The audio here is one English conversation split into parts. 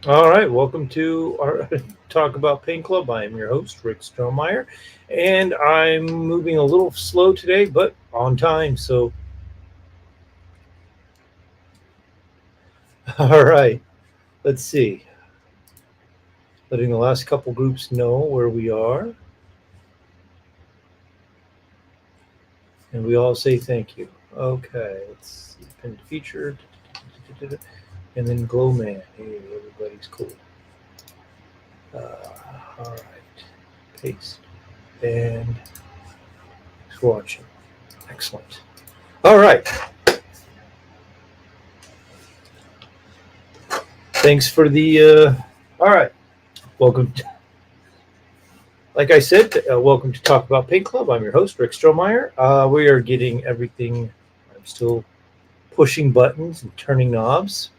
All right, welcome to our Talk About Paint Club. I am your host, Rick Strohmeyer, and I'm moving a little slow today, but on time. So, all right, let's see. Letting the last couple groups know where we are, and we all say thank you. Okay, let's see. Pinned featured, and then Glow Man. Hey, everybody's cool. All right, paste, and thanks for watching. Excellent. All right. Thanks for the. All right. Welcome. Like I said, welcome to Talk About Paint Club. I'm your host, Rick Strohmeyer. We are getting everything. I'm still pushing buttons and turning knobs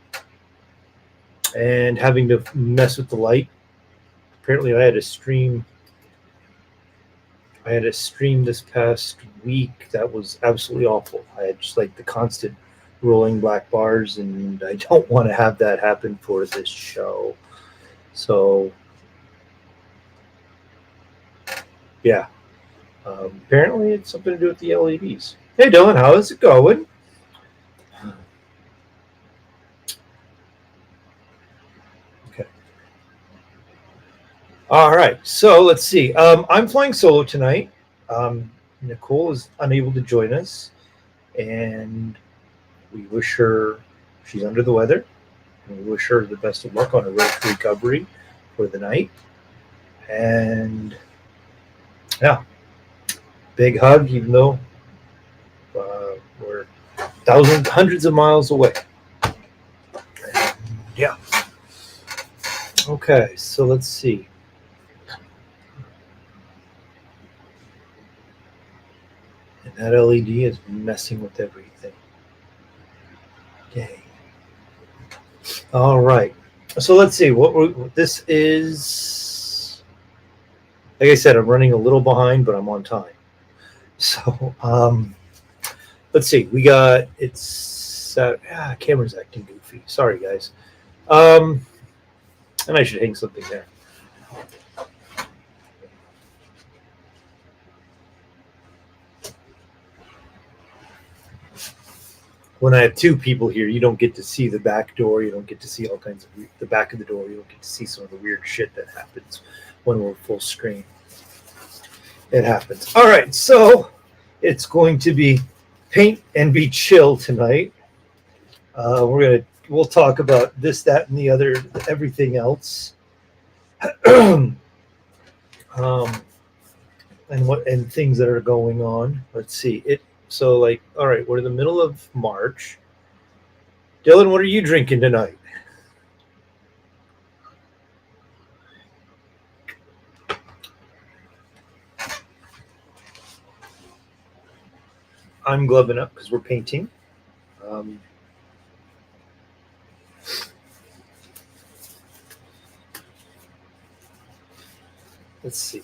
and having to mess with the light. Apparently, I had a stream. I had a stream this past week that was absolutely awful. I had just like the constant rolling black bars, and I don't want to have that happen for this show. So, yeah. Apparently, it's something to do with the LEDs. Hey, Dylan, how is it going? Okay. All right. So let's see. I'm flying solo tonight. Nicole is unable to join us, and we wish her, she's under the weather, and we wish her the best of luck on her recovery for the night. And yeah, big hug, even though we're thousands, hundreds of miles away. Yeah. Okay, so let's see. And that LED is messing with everything. Dang. All right. So let's see. This is. Like I said, I'm running a little behind, but I'm on time. So let's see. We got it's camera's acting goofy. Sorry, guys. And I should hang something there. When I have two people here, you don't get to see the back door. You don't get to see all kinds of the back of the door. You don't get to see some of the weird shit that happens when we're full screen. It happens. All right, so it's going to be paint and be chill tonight. We'll talk about this, that, and the other, everything else, and things that are going on. Let's see it. So like, all right, we're in the middle of March. Dylan, what are you drinking tonight? I'm gloving up because we're painting. Um, let's see.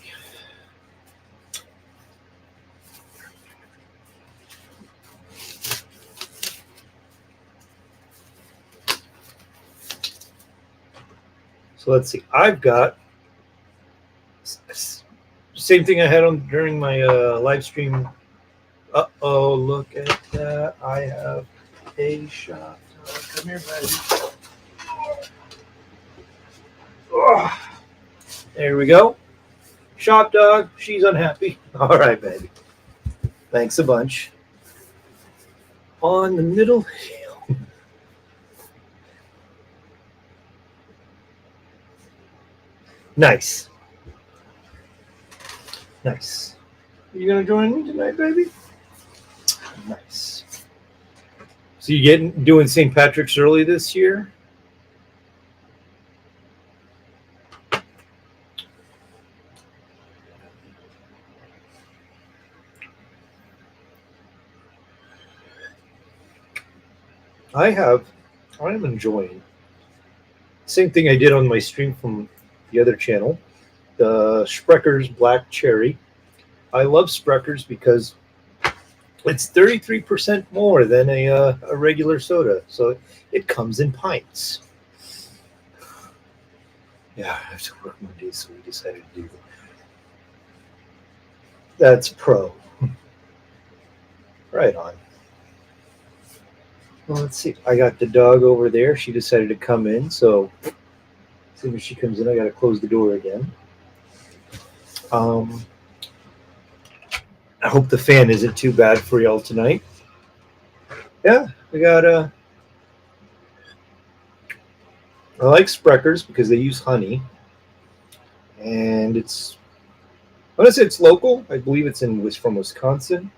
So let's see. I've got same thing I had on during my live stream. Oh, look at that! I have a shot. Come here, baby. Oh, there we go. Shop dog. She's unhappy. All right, baby. Thanks a bunch. On the middle. Nice. Nice. You gonna join me tonight, baby? Nice. So you doing St. Patrick's early this year? I'm enjoying. Same thing I did on my stream from the other channel, the Sprecher's Black Cherry. I love Sprecher's because it's 33% more than a regular soda, so it comes in pints. Yeah, I have to work Monday, so we decided to do that. That's pro. Right on. Well, let's see. I got the dog over there. She decided to come in, so as soon as she comes in, I got to close the door again. Um, I hope the fan isn't too bad for y'all tonight. Yeah, we got I like Spreckers because they use honey, and it's. I want to say it's local. I believe it's from Wisconsin.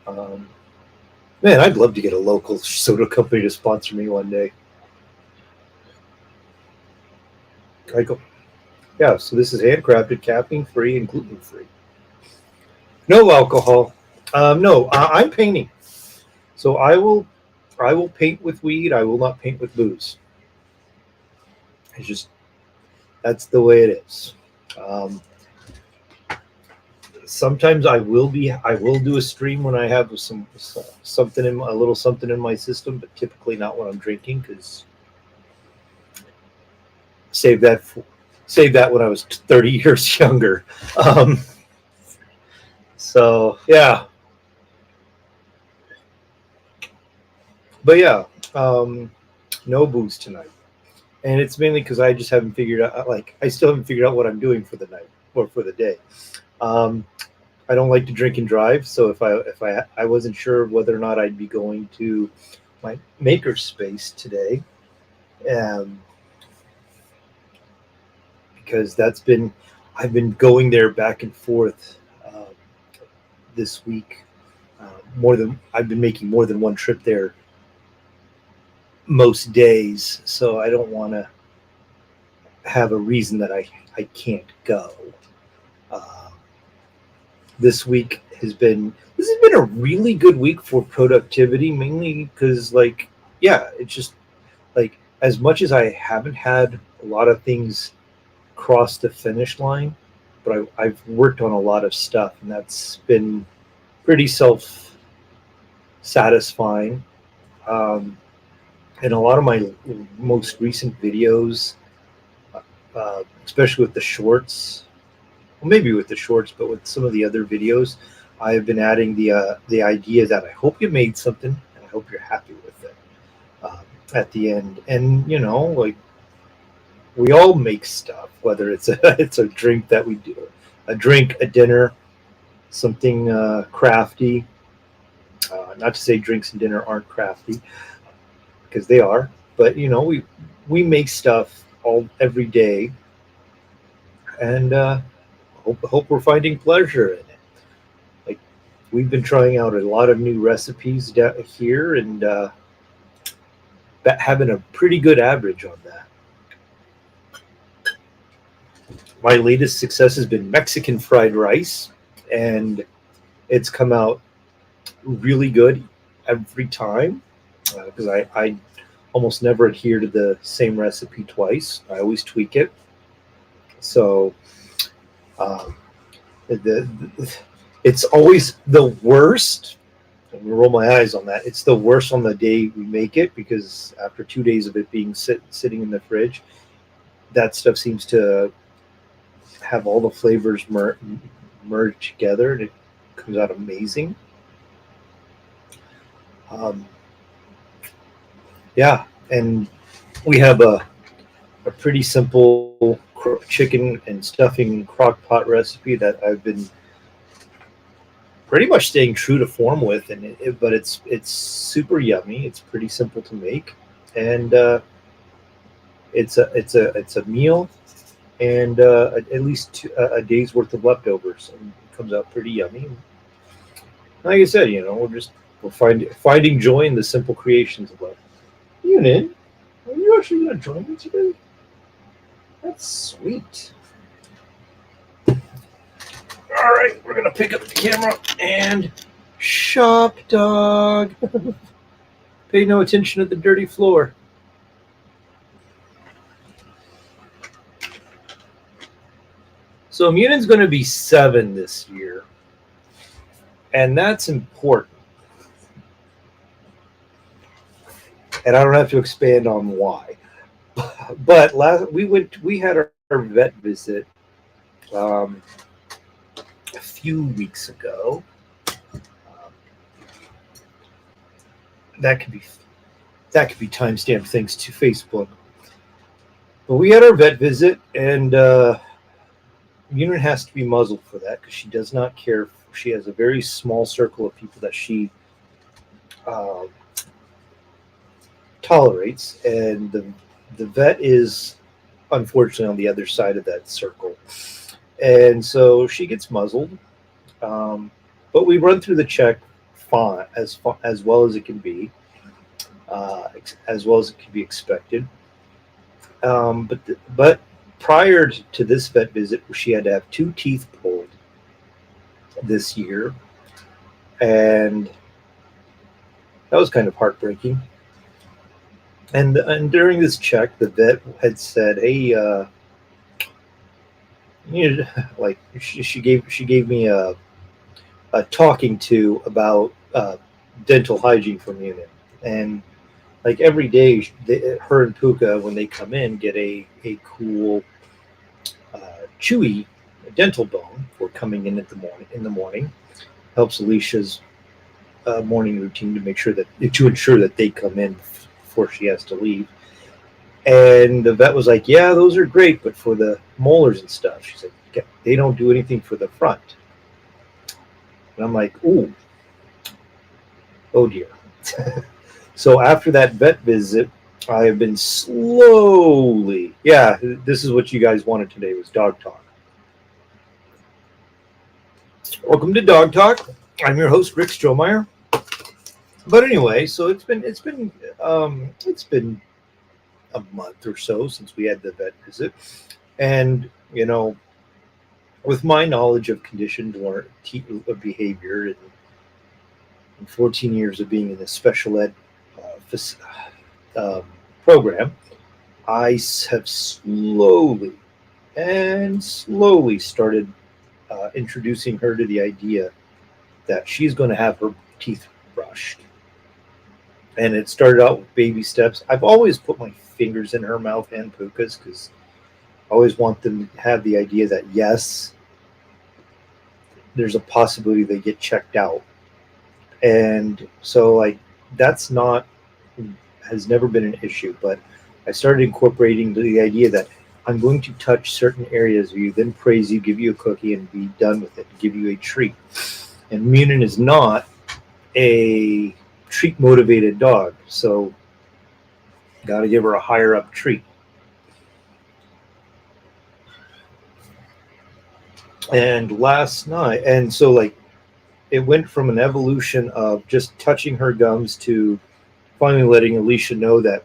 Um, Man, I'd love to get a local soda company to sponsor me one day. I go, yeah. So this is handcrafted, caffeine free, and gluten free. No alcohol. No, I'm painting. So I will paint with weed. I will not paint with booze. It's just that's the way it is. Um, Sometimes I will do a stream when I have something in a little something in my system, but typically not when I'm drinking because save that save that when I was 30 years younger. Um, so yeah, but yeah, um, no booze tonight, and it's mainly because I just haven't figured out. Like I still haven't figured out what I'm doing for the night or for the day. Um, I don't like to drink and drive, so if I wasn't sure whether or not I'd be going to my maker space today, um, because I've been going there back and forth this week. More than I've been making more than one trip there most days, so I don't want to have a reason that I can't go. Uh, this has been a really good week for productivity, mainly because yeah, it's just like as much as I haven't had a lot of things cross the finish line, but I've worked on a lot of stuff, and that's been pretty self satisfying. Um, and a lot of my most recent videos, especially with the shorts, well, maybe with the shorts, but with some of the other videos, I have been adding the idea that I hope you made something and I hope you're happy with it at the end. And like we all make stuff, whether it's a it's a drink that we do, a drink, a dinner, something crafty. Not to say drinks and dinner aren't crafty because they are, but we make stuff all every day, and hope we're finding pleasure in it. Like we've been trying out a lot of new recipes down here, and having a pretty good average on that. My latest success has been Mexican fried rice, and it's come out really good every time because I almost never adhere to the same recipe twice. I always tweak it. So um, the it's always the worst. I'm gonna roll my eyes on that. It's the worst on the day we make it because after 2 days of it being sitting in the fridge, that stuff seems to have all the flavors merged together, and it comes out amazing. Um, yeah, and we have a pretty simple chicken and stuffing crock pot recipe that I've been pretty much staying true to form with, and but it's super yummy. It's pretty simple to make, and it's a meal and at least a day's worth of leftovers, and it comes out pretty yummy. Like I said, we're finding joy in the simple creations of life. Unit, are you actually going to join me today? That's sweet. All right, we're gonna pick up the camera and shop, dog. Pay no attention to the dirty floor. So Munen's going to be 7 this year, and that's important. And I don't have to expand on why. But we had our vet visit um, a few weeks ago. Um, that could be timestamped thanks to Facebook. But we had our vet visit, and Munin has to be muzzled for that because she does not care. She has a very small circle of people that she uh, tolerates, and the vet is unfortunately on the other side of that circle, and so she gets muzzled. But we run through the check as well as it can be, as well as it can be expected. But prior to this vet visit, she had to have two teeth pulled this year, and that was kind of heartbreaking. And during this check, the vet had said, "Hey, you know, like she gave me a talking to about dental hygiene for Munich, and like every day, her and Puka, when they come in, get a cool chewy dental bone for coming in at the morning in the morning. Helps Alicia's morning routine to ensure that they come in before she has to leave. And the vet was like, "Yeah, those are great, but for the molars and stuff," she's like, "Yeah, they don't do anything for the front." And I'm like, "Ooh, oh dear." So after that vet visit, I have been slowly. Yeah, this is what you guys wanted today was dog talk. Welcome to Dog Talk. I'm your host Rick Strohmeyer. But anyway, so it's been a month or so since we had the vet visit, and with my knowledge of conditioned of behavior and 14 years of being in the special ed um, program, I have slowly started introducing her to the idea that she's going to have her teeth brushed. And it started out with baby steps. I've always put my fingers in her mouth and Puka's because I always want them to have the idea that yes, there's a possibility they get checked out. And so like that's not has never been an issue, but I started incorporating the idea that I'm going to touch certain areas of you, then praise you, give you a cookie, and be done with it, give you a treat. And Munin is not a treat motivated dog, so got to give her a higher up treat. And last night, and so like it went from an evolution of just touching her gums to finally letting Alicia know that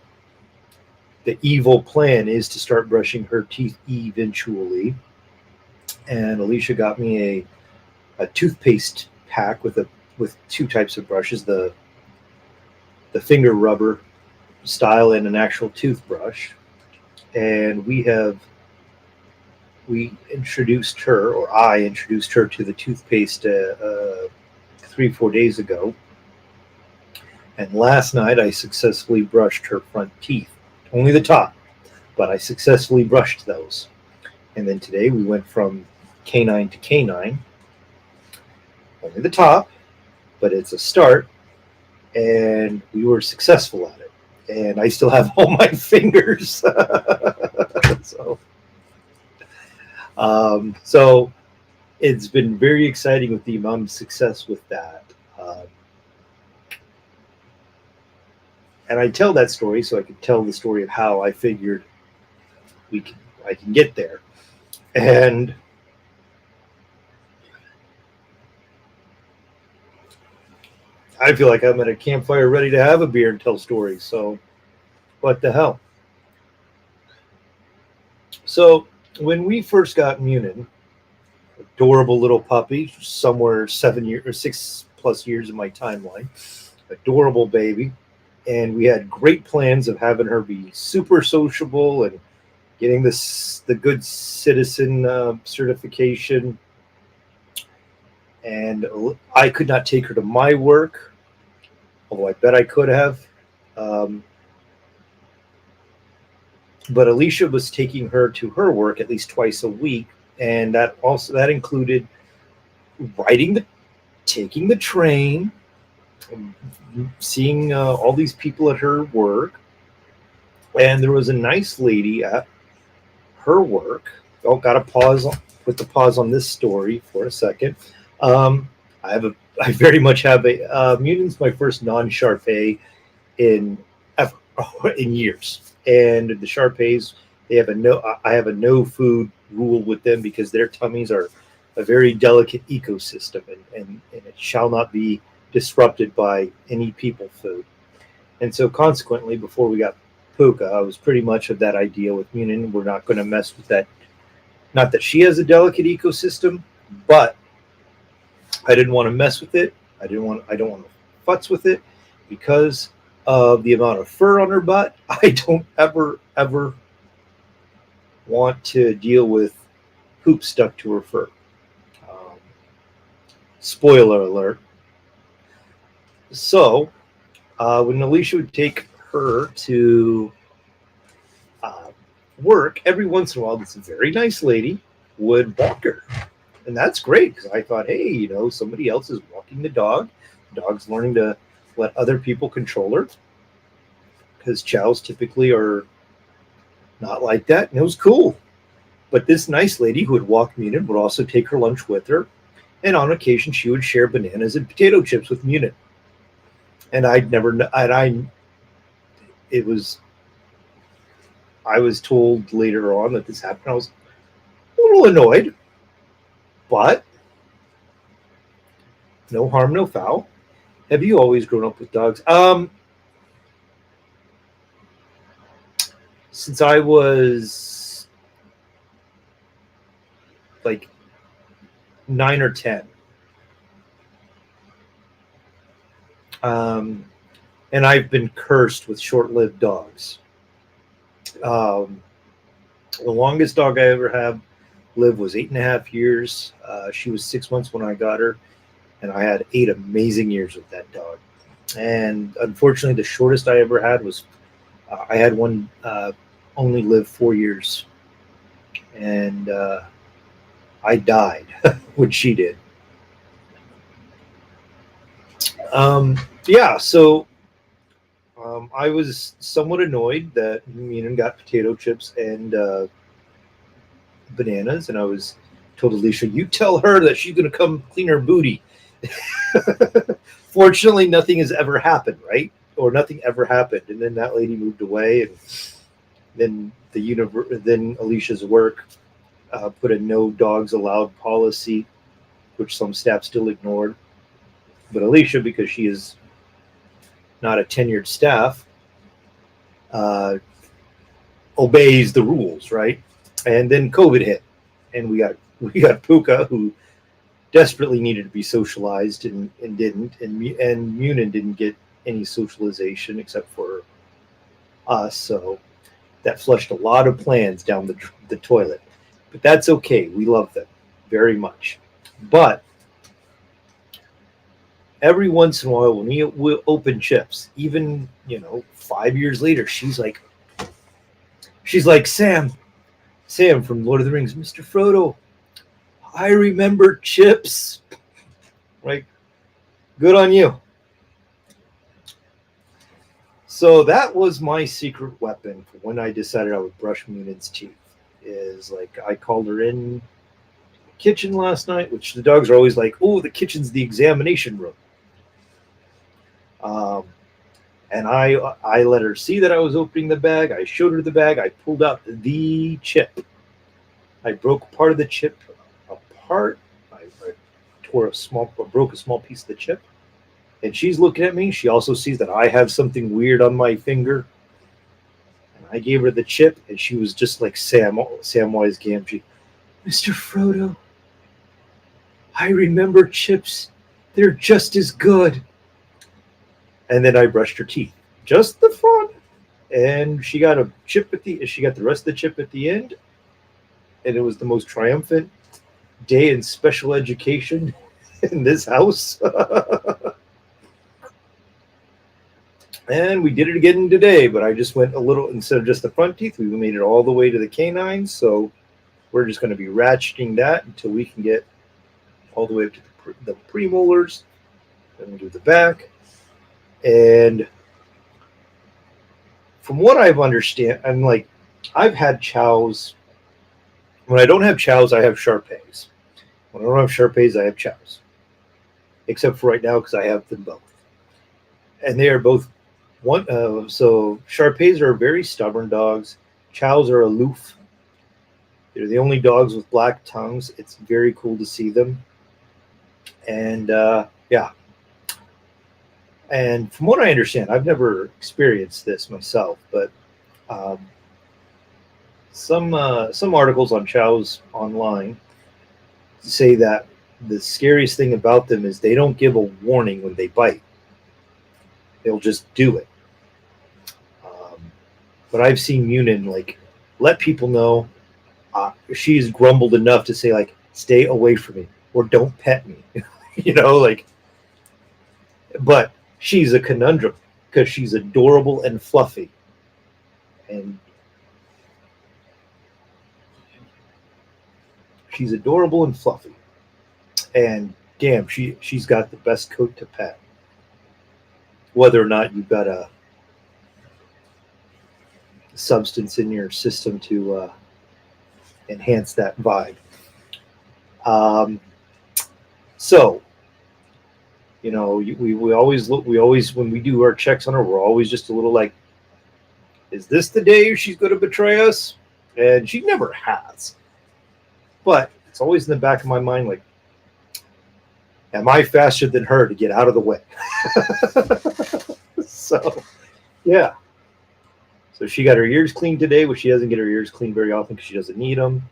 the evil plan is to start brushing her teeth eventually. And Alicia got me a toothpaste pack with two types of brushes, the finger rubber style and an actual toothbrush. And we introduced her, or I introduced her to the toothpaste 3-4 days ago. And last night I successfully brushed her front teeth, only the top, but I successfully brushed those. And then today we went from canine to canine, only the top, but it's a start, and we were successful at it. And I still have all my fingers. So it's been very exciting with the amount of success with that. And I tell that story so I could tell the story of how I figured I can get there. And I feel like I'm at a campfire ready to have a beer and tell stories. So what the hell? So when we first got Munin, adorable little puppy, somewhere 7 years or 6+ years in my timeline, adorable baby. And we had great plans of having her be super sociable and getting the good citizen certification. And I could not take her to my work, although I bet I could have. Um, but Alicia was taking her to her work at least twice a week, and that included riding the taking the train, seeing all these people at her work, and there was a nice lady at her work. Oh, got to put the pause on this story for a second. Um, I very much have a Munion's my first non-Sharpei in ever in years, and the Sharpeis they have a no I have a no food rule with them because their tummies are a very delicate ecosystem, and it shall not be disrupted by any people food. And so, consequently, before we got Puka, I was pretty much of that idea with Munin. We're not going to mess with that. Not that she has a delicate ecosystem, but I didn't want to mess with it. I don't want to futz with it because of the amount of fur on her butt. I don't ever want to deal with poop stuck to her fur. Um, Spoiler alert. So when Alicia would take her to uh, work, every once in a while, this very nice lady would walk her. And that's great because I thought, hey, somebody else is walking the dog. The dog's learning to let other people control her because chows typically are not like that. And it was cool. But this nice lady who would walk Munin would also take her lunch with her. And on occasion, she would share bananas and potato chips with Munin. And I was told later on that this happened. I was a little annoyed, but no harm, no foul. Have you always grown up with dogs? Since I was like 9 or 10. And I've been cursed with short-lived dogs. The longest dog I ever had lived was 8.5 years. She was 6 months when I got her, and I had 8 amazing years with that dog. And unfortunately, the shortest I ever had was I had one only live 4 years, and I died when she did. Yeah, so I was somewhat annoyed that Mina got potato chips and bananas, and I was told Alicia, "You tell her that she's going to come clean her booty." Fortunately, nothing has ever happened, right? Or nothing ever happened, and then that lady moved away, and then Alicia's work put a no dogs allowed policy, which some staff still ignored. But Alicia, because she is not a tenured staff, uh, obeys the rules, right? And then COVID hit, and we got Puka, who desperately needed to be socialized and didn't, and Munin didn't get any socialization except for us. So that flushed a lot of plans down the toilet. But that's okay. We love them very much. But every once in a while, when we open chips, even 5 years later, she's like Sam from Lord of the Rings, Mr. Frodo. I remember chips. Like, good on you. So that was my secret weapon for when I decided I would brush Munin's teeth. Is like I called her in the kitchen last night, which the dogs are always like, "Oh, the kitchen's the examination room." And I let her see that I was opening the bag. I showed her the bag. I pulled out the chip. I broke part of the chip apart. I broke a small piece of the chip. And she's looking at me. She also sees that I have something weird on my finger. And I gave her the chip, and she was just like Samwise Gamgee. Mr. Frodo, I remember chips. They're just as good. And then I brushed her teeth, just the front, and she got she got the rest of the chip at the end, and it was the most triumphant day in special education in this house. And we did it again today, but I just went a little, instead of just the front teeth, we made it all the way to the canines. So we're just going to be ratcheting that until we can get all the way up to the premolars. Then we do the back. And from what I've understand, I've had chows. When I don't have chows, I have Shar-Peis. When I don't have Shar-Peis, I have chows. Except for right now, because I have them both. And they are both one. So Shar-Peis are very stubborn dogs. Chows are aloof. They're the only dogs with black tongues. It's very cool to see them. And yeah. And from what I understand, I've never experienced this myself, but some articles on chows online say that the scariest thing about them is they don't give a warning when they bite. They'll just do it. But I've seen Munin let people know. She's grumbled enough to say stay away from me or don't pet me, But she's a conundrum because she's adorable and fluffy, and she's adorable and fluffy, and damn, she's got the best coat to pet. Whether or not you've got a substance in your system to enhance that vibe. So, we always look. We always, when we do our checks on her, we're always just a little is this the day she's going to betray us? And she never has. But it's always in the back of my mind, am I faster than her to get out of the way? So, yeah. So she got her ears cleaned today, which she doesn't get her ears cleaned very often because she doesn't need them.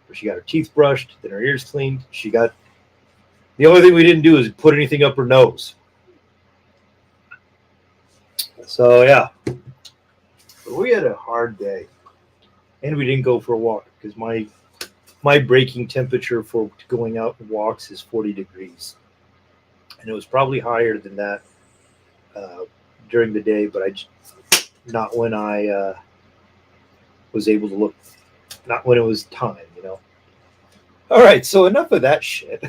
But she got her teeth brushed, then her ears cleaned. The only thing we didn't do is put anything up her nose. So, yeah. But we had a hard day. And we didn't go for a walk because my breaking temperature for going out and walks is 40 degrees. And it was probably higher than that during the day, but not when I was able to look, not when it was time, All right, so enough of that shit.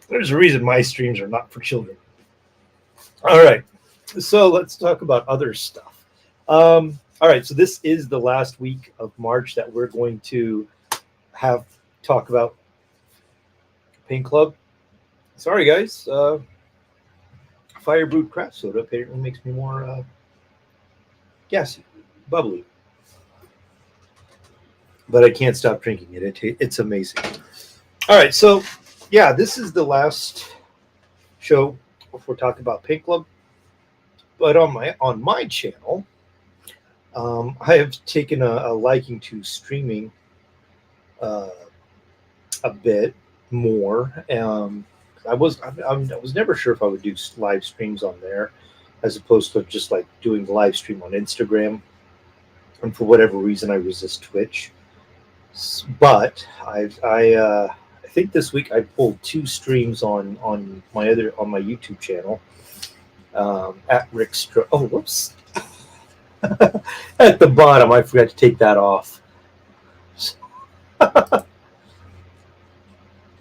There's a reason my streams are not for children. All right, so let's talk about other stuff. All right, so this is the last week of March that we're going to talk about Paint Club. Sorry, guys. Fire brewed craft soda apparently makes me more gassy, bubbly. But I can't stop drinking it. It's amazing. All right, so yeah, this is the last show before talking about Paint Club. But on my channel, I have taken a liking to streaming a bit more. I was never sure if I would do live streams on there, as opposed to just doing the live stream on Instagram. And for whatever reason, I resist Twitch. But I think this week I pulled 2 streams on my YouTube channel at Rick Stro. Oh, whoops! At the bottom, I forgot to take that off.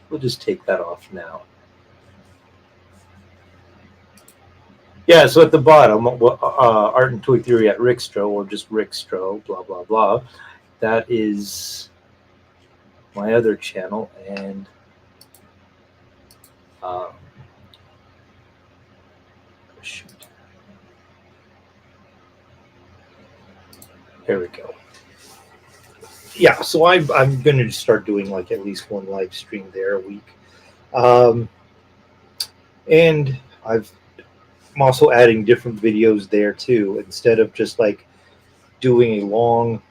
We'll just take that off now. Yeah, so at the bottom, Art and Toy Theory at Rickstro, or just Rickstro, blah, blah, blah. That is my other channel, and shoot. There we go. Yeah, so I'm going to start doing at least one live stream there a week. And I'm also adding different videos there too, instead of just doing a long,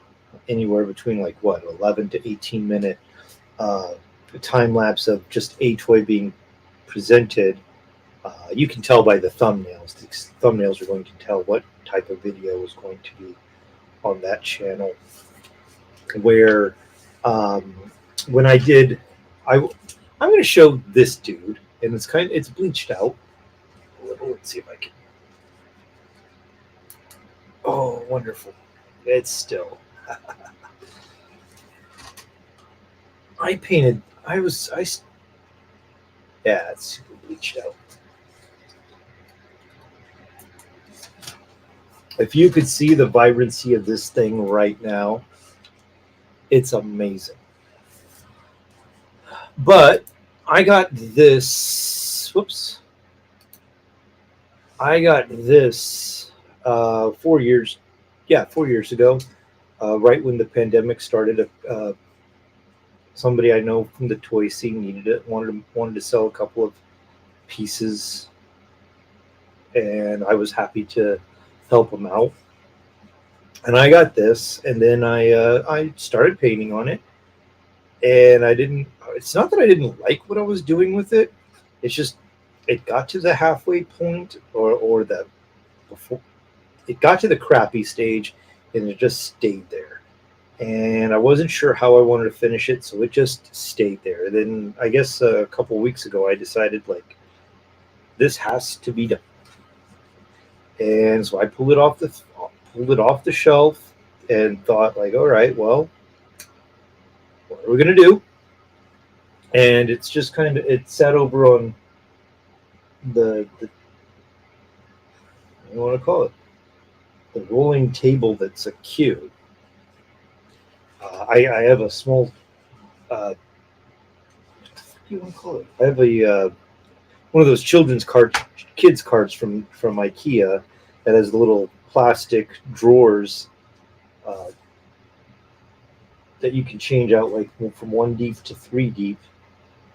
anywhere between 11 to 18 minute time lapse of just a toy being presented. You can tell by the thumbnails. The thumbnails are going to tell what type of video is going to be on that channel. Where when I'm going to show this dude, and it's bleached out a little. Let's see if I can Oh, wonderful. It's still. I painted. I was. Yeah, it's super bleached out. If you could see the vibrancy of this thing right now, it's amazing. But I got this. Whoops. I got this 4 years. Yeah, 4 years ago, right when the pandemic started. Somebody I know from the toy scene needed it. Wanted to sell a couple of pieces, and I was happy to help them out. And I got this, and then I started painting on it, and I didn't. It's not that I didn't like what I was doing with it. It's just it got to the halfway point, or the before it got to the crappy stage, and it just stayed there. And I wasn't sure how I wanted to finish it, so it just stayed there. Then I guess a couple weeks ago, I decided like this has to be done, and so I pulled it off the shelf and thought like, all right, well, what are we gonna do? And it's just kind of it sat over on the I want to call it the rolling table that's a cue. I have a small what do you want to call it? I have a one of those kids cards from IKEA that has the little plastic drawers uh, that you can change out like from one deep to three deep,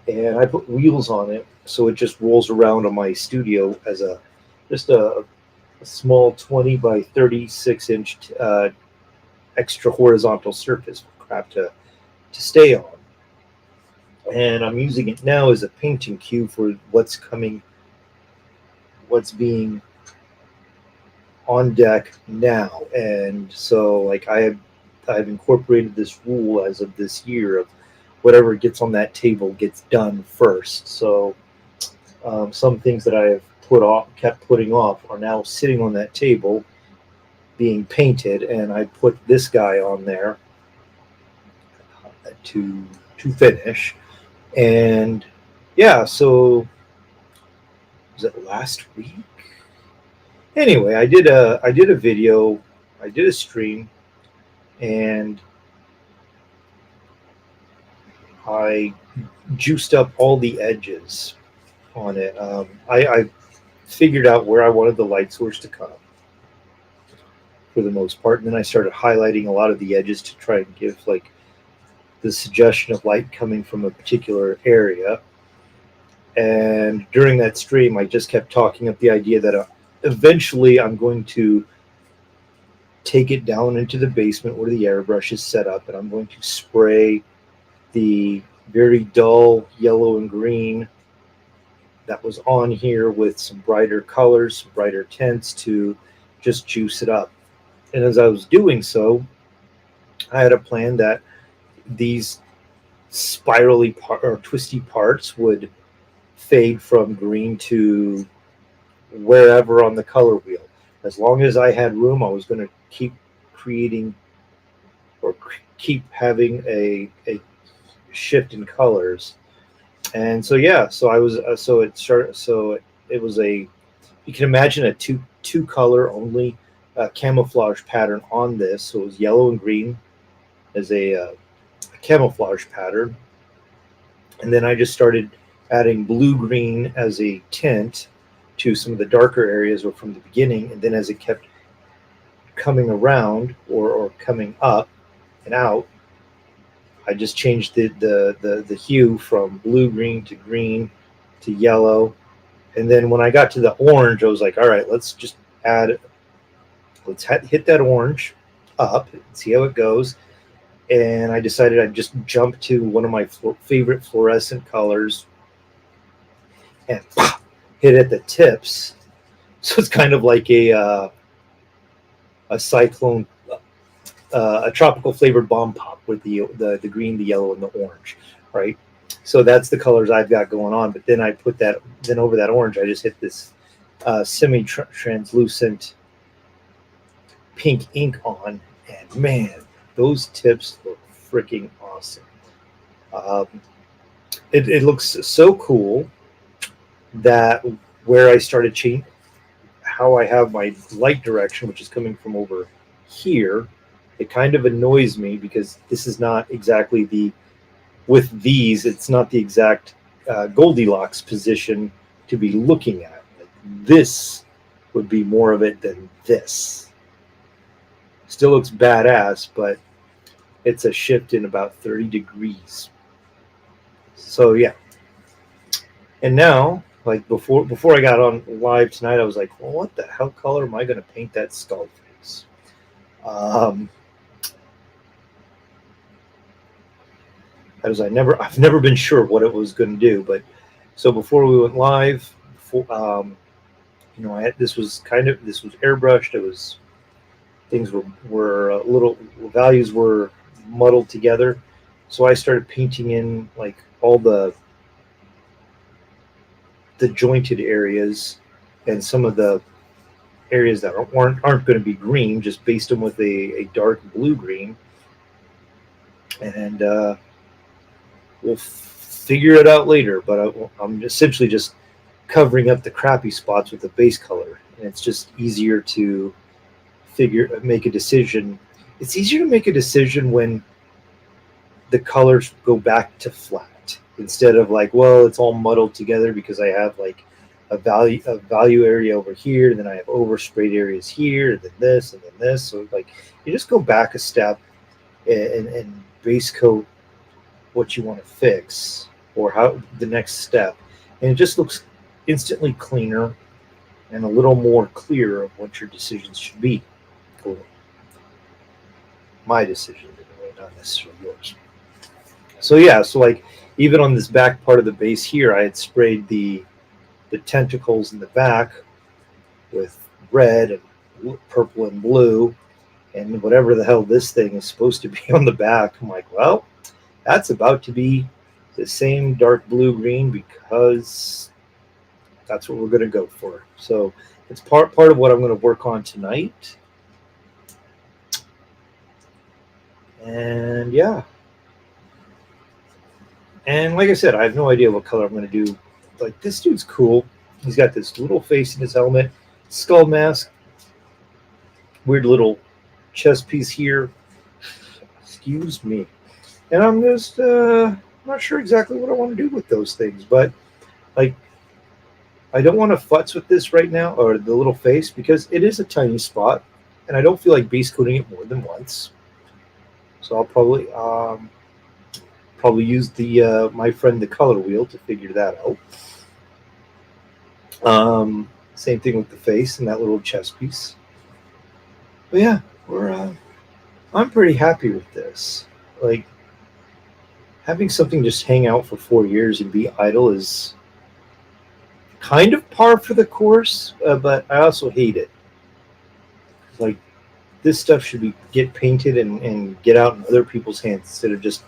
and I put wheels on it so it just rolls around on my studio as a just a small 20 by 36 inch extra horizontal surface for crap to stay on. And I'm using it now as a painting cue for what's being on deck now. And so like I've incorporated this rule as of this year of whatever gets on that table gets done first. So some things that I have kept putting off are now sitting on that table being painted, and I put this guy on there to finish. And yeah, so was it last week? Anyway, I did a video, I did a stream, and I juiced up all the edges on it. I figured out where I wanted the light source to come for the most part, and then I started highlighting a lot of the edges to try and give like the suggestion of light coming from a particular area. And during that stream, I just kept talking up the idea that eventually I'm going to take it down into the basement where the airbrush is set up, and I'm going to spray the very dull yellow and green that was on here with some brighter colors, some brighter tints to just juice it up. And as I was doing so, I had a plan that these or twisty parts would fade from green to wherever on the color wheel. As long as I had room, I was going to keep creating or keep having a shift in colors. And so yeah, so I was so it started so it was a you can imagine a two color only camouflage pattern on this. So it was yellow and green as a camouflage pattern, and then I just started adding blue green as a tint to some of the darker areas or from the beginning, and then as it kept coming around or coming up and out, I just changed the hue from blue green to yellow. And then when I got to the orange, I was like, all right, hit that orange up and see how it goes. And I decided I'd just jump to one of my favorite fluorescent colors and hit at the tips. So it's kind of like a cyclone, a tropical flavored bomb pop with the green, the yellow, and the orange, right? So that's the colors I've got going on. But then then over that orange, I just hit this semi-translucent pink ink on, and man, those tips look freaking awesome. Um, it looks so cool that where I started changing how I have my light direction, which is coming from over here, it kind of annoys me because this is not exactly with these, it's not the exact Goldilocks position to be looking at. Like this would be more of it than this. Still looks badass, but it's a shift in about 30 degrees. So yeah. And now, like before I got on live tonight, I was like, well, what the hell color am I going to paint that skull face? I've never been sure what it was going to do, but so before we went live, this was airbrushed. It was things were a little values were muddled together, so I started painting in like all the jointed areas and some of the areas that aren't going to be green, just based them with a dark blue green, and we'll figure it out later. But I'm essentially just covering up the crappy spots with the base color, and it's just easier to make a decision. It's easier to make a decision when the colors go back to flat instead of like, well, it's all muddled together because I have like a value area over here, and then I have oversprayed areas here, and then this, and then this. So like you just go back a step and base coat what you want to fix or how the next step, and it just looks instantly cleaner and a little more clear of what your decisions should be. Cool. My decisions anyway, not necessarily yours. So yeah, so like even on this back part of the base here, I had sprayed the tentacles in the back with red and purple and blue, and whatever the hell this thing is supposed to be on the back. I'm like, well, that's about to be the same dark blue green because that's what we're going to go for. So it's part of what I'm going to work on tonight. And yeah. And like I said, I have no idea what color I'm going to do. Like, this dude's cool. He's got this little face in his helmet, skull mask, weird little chest piece here. Excuse me. And I'm just not sure exactly what I want to do with those things. But, like, I don't want to futz with this right now, or the little face, because it is a tiny spot. And I don't feel like base coating it more than once. So I'll probably use the my friend the color wheel to figure that out. Same thing with the face and that little chest piece. But yeah, I'm pretty happy with this. Like, having something just hang out for 4 years and be idle is kind of par for the course, but I also hate it. Like, this stuff should get painted and get out in other people's hands instead of just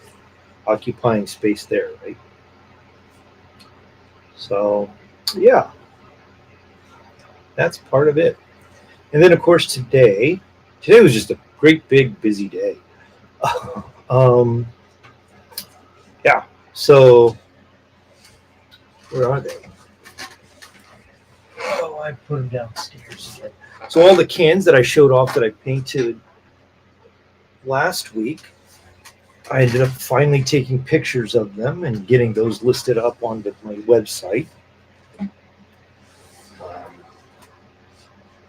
occupying space there, right? So, yeah, that's part of it. And then, of course, today was just a great big busy day. Yeah. So, where are they? Oh, I put them downstairs again. So all the cans that I showed off that I painted last week, I ended up finally taking pictures of them and getting those listed up on my website.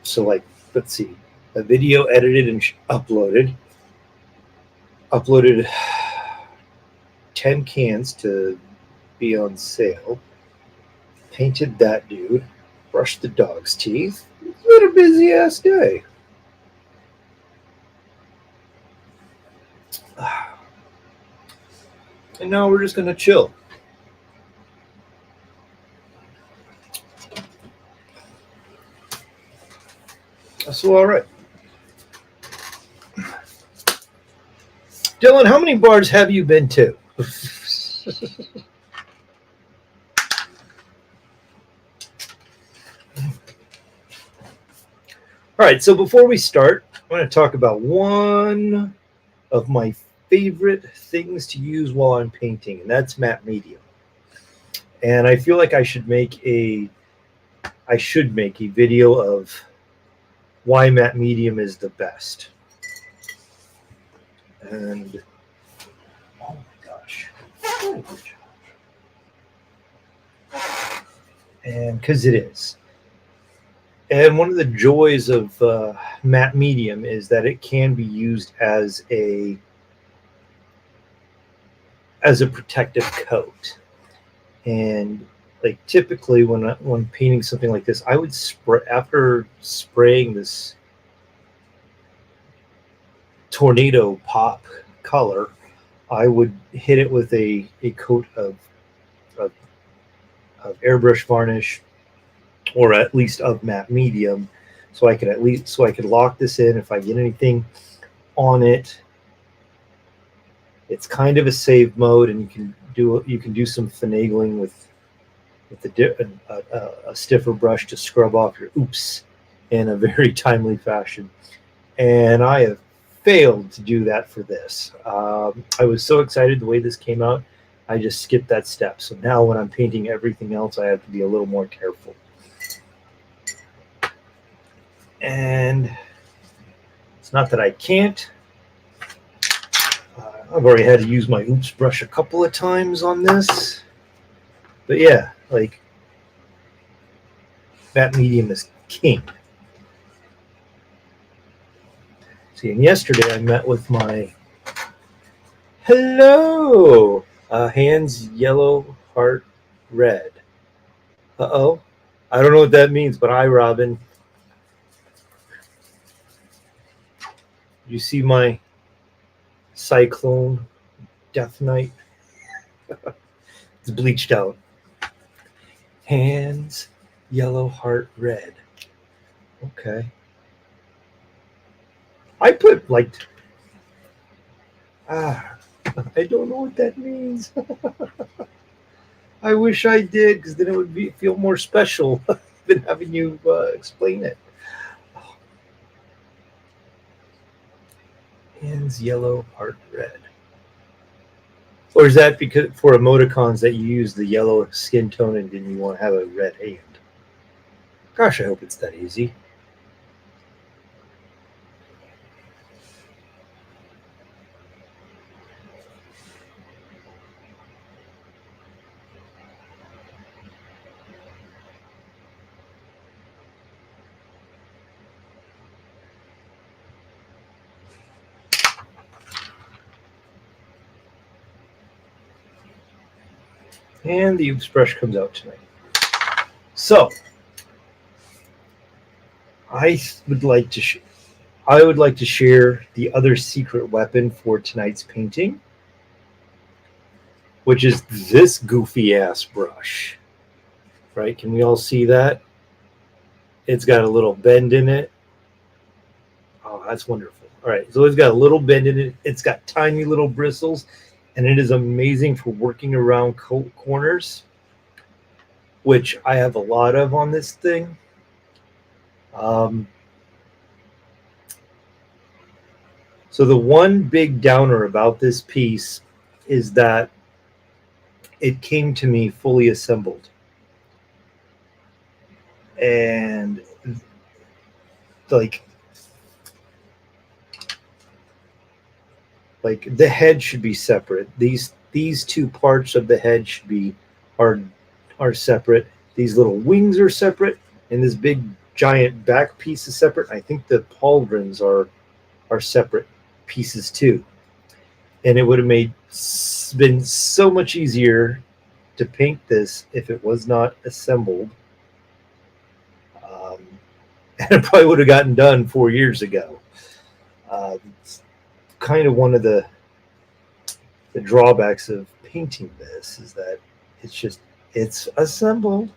So, like, let's see, a video edited and uploaded 10 cans to be on sale, painted that dude, brushed the dog's teeth. It's been a busy ass day. And now we're just going to chill. So, all right. Dylan, how many bars have you been to? All right, so before we start, going to talk about one of my favorite things to use while I'm painting, and that's matte medium. And I feel like I should make a video of why matte medium is the best. And oh my gosh. And because it is. And one of the joys of matte medium is that it can be used as a protective coat. And like typically when painting something like this, I would spray after spraying this tornado pop color, I would hit it with a coat of airbrush varnish, or at least of matte medium, so I could lock this in. If I get anything on it, it's kind of a save mode, and you can do some finagling with a stiffer brush to scrub off your oops in a very timely fashion. And I have failed to do that for this. I was so excited the way this came out, I just skipped that step. So now when I'm painting everything else, I have to be a little more careful. And it's not that I can't. I've already had to use my oops brush a couple of times on this. But yeah, like matte medium is king. See, and yesterday I met with my Hands Yellow Heart Red. Uh-oh. I don't know what that means, but hi, Robin. You see my Cyclone Death Knight? It's bleached out. Hands Yellow Heart Red. Okay. I put like... I don't know what that means. I wish I did, because then it would feel more special than having you explain it. Hands Yellow Heart Red. Or is that because for emoticons that you use the yellow skin tone and then you want to have a red hand? Gosh, I hope it's that easy. And the oops brush comes out tonight. So I would like to share the other secret weapon for tonight's painting, which is this goofy ass brush. Right? Can we all see that? It's got a little bend in it. Oh, that's wonderful. All right, so it's got a little bend in it. It's got tiny little bristles, and it is amazing for working around corners, which I have a lot of on this thing. So the one big downer about this piece is that it came to me fully assembled. And like the head should be separate. These two parts of the head are separate. These little wings are separate, and this big giant back piece is separate. I think the pauldrons are separate pieces too. And it would have been so much easier to paint this if it was not assembled. And it probably would have gotten done 4 years ago. It's kind of one of the drawbacks of painting this is that it's assembled,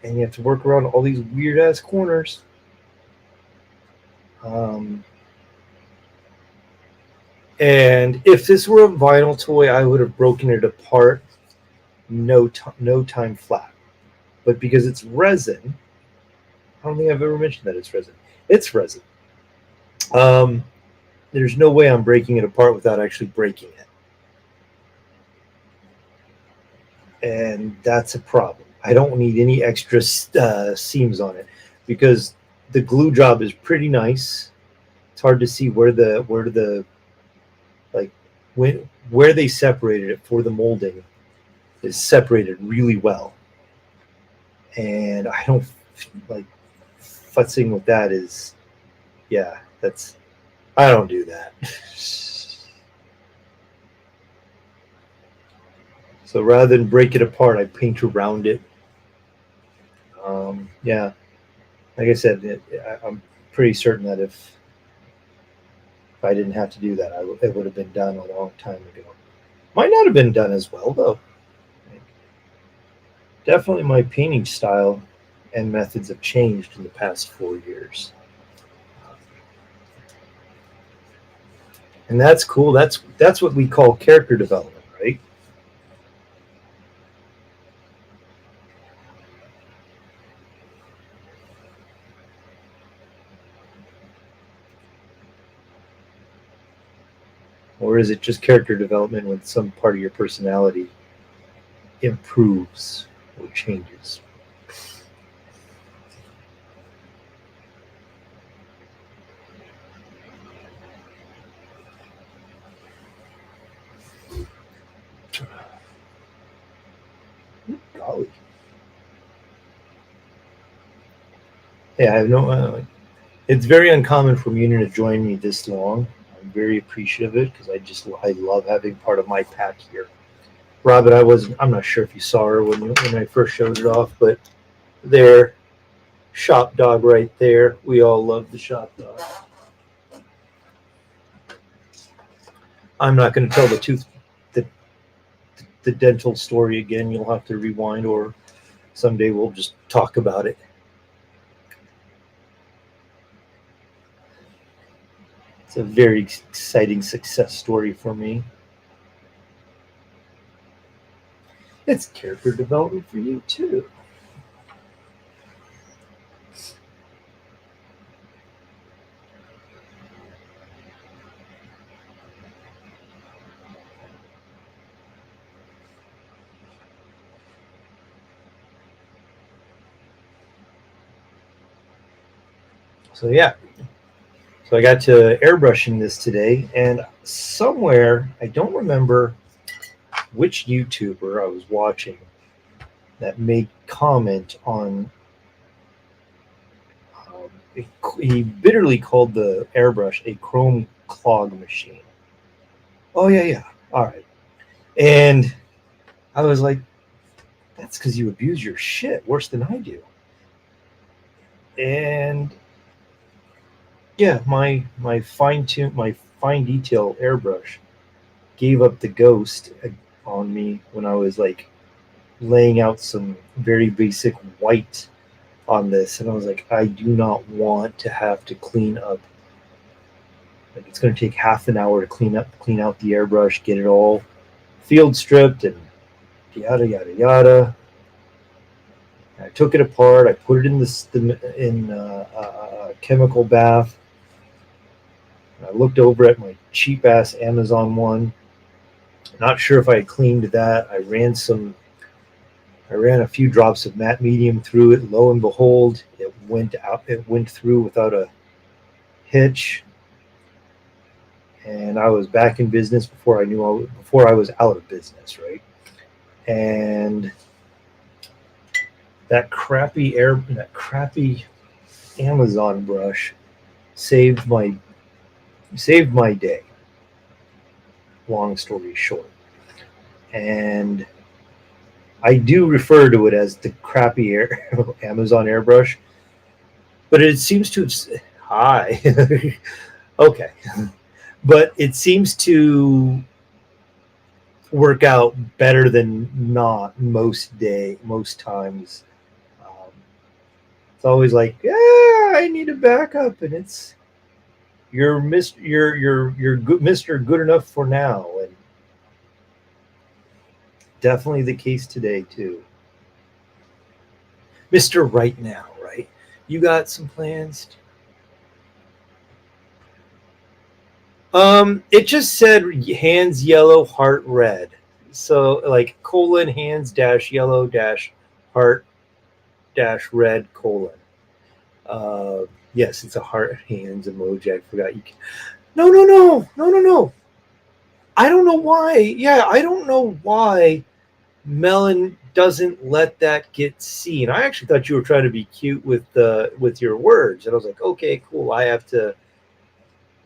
and you have to work around all these weird ass corners. And if this were a vinyl toy, I would have broken it apart no time flat. But because it's resin, I don't think I've ever mentioned that it's resin. It's resin. Um, there's no way I'm breaking it apart without actually breaking it, and that's a problem. I don't need any extra seams on it because the glue job is pretty nice. It's hard to see where the like where they separated it for the molding is separated really well, and I don't like futzing with that. Is yeah, that's I don't do that. So rather than break it apart, I paint around it. Yeah, like I said, I'm pretty certain that if I didn't have to do that, it would have been done a long time ago. Might not have been done as well though. Definitely, my painting style and methods have changed in the past 4 years, and that's cool. That's what we call character development, right? Or is it just character development when some part of your personality improves or changes? Golly. Yeah, I have no. It's very uncommon for Munin to join me this long. I'm very appreciative of it because I love having part of my pack here. Robin, I'm not sure if you saw her when I first showed it off, but there, shop dog right there. We all love the shop dog. I'm not going to tell the the dental story again. You'll have to rewind, or someday we'll just talk about it. It's a very exciting success story for me. It's character development for you too. So yeah, so I got to airbrushing this today, and somewhere I don't remember which YouTuber I was watching that made comment on. He bitterly called the airbrush a chrome clog machine. Oh yeah, yeah. All right, and I was like, that's because you abuse your shit worse than I do. And yeah, my fine detail airbrush gave up the ghost on me when I was like laying out some very basic white on this, and I was like, I do not want to have to clean up. Like it's going to take half an hour to clean out the airbrush, get it all field stripped, and yada yada yada. I took it apart. I put it in a chemical bath. I looked over at my cheap ass Amazon one. Not sure if I had cleaned that. I ran a few drops of matte medium through it. Lo and behold, it went out. It went through without a hitch, and I was back in business before I was out of business, right? And that crappy Amazon brush saved my day. Long story short, and I do refer to it as the crappy Amazon airbrush, but it seems to hi okay, but it seems to work out better than not most times. Um, it's always like, yeah, I need a backup, and it's you're good, Mister Good enough for now, and definitely the case today too, Mister Right Now, right? You got some plans? It just said hands yellow, heart red. So like colon hands dash yellow dash heart dash red colon. Yes, it's a heart hands emoji. I forgot you can. No. I don't know why. Yeah, I don't know why Melon doesn't let that get seen. I actually thought you were trying to be cute with your words, and I was like, okay, cool. I have to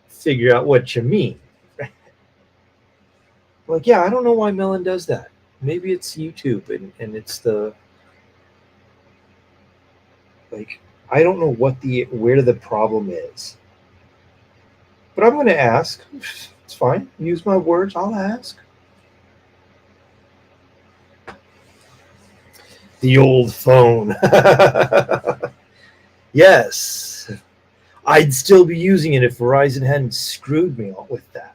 figure out what you mean. Like, yeah, I don't know why Melon does that. Maybe it's YouTube and it's the like I don't know where the problem is. But I'm gonna ask. It's fine. Use my words, I'll ask. The old phone. Yes. I'd still be using it if Verizon hadn't screwed me with that.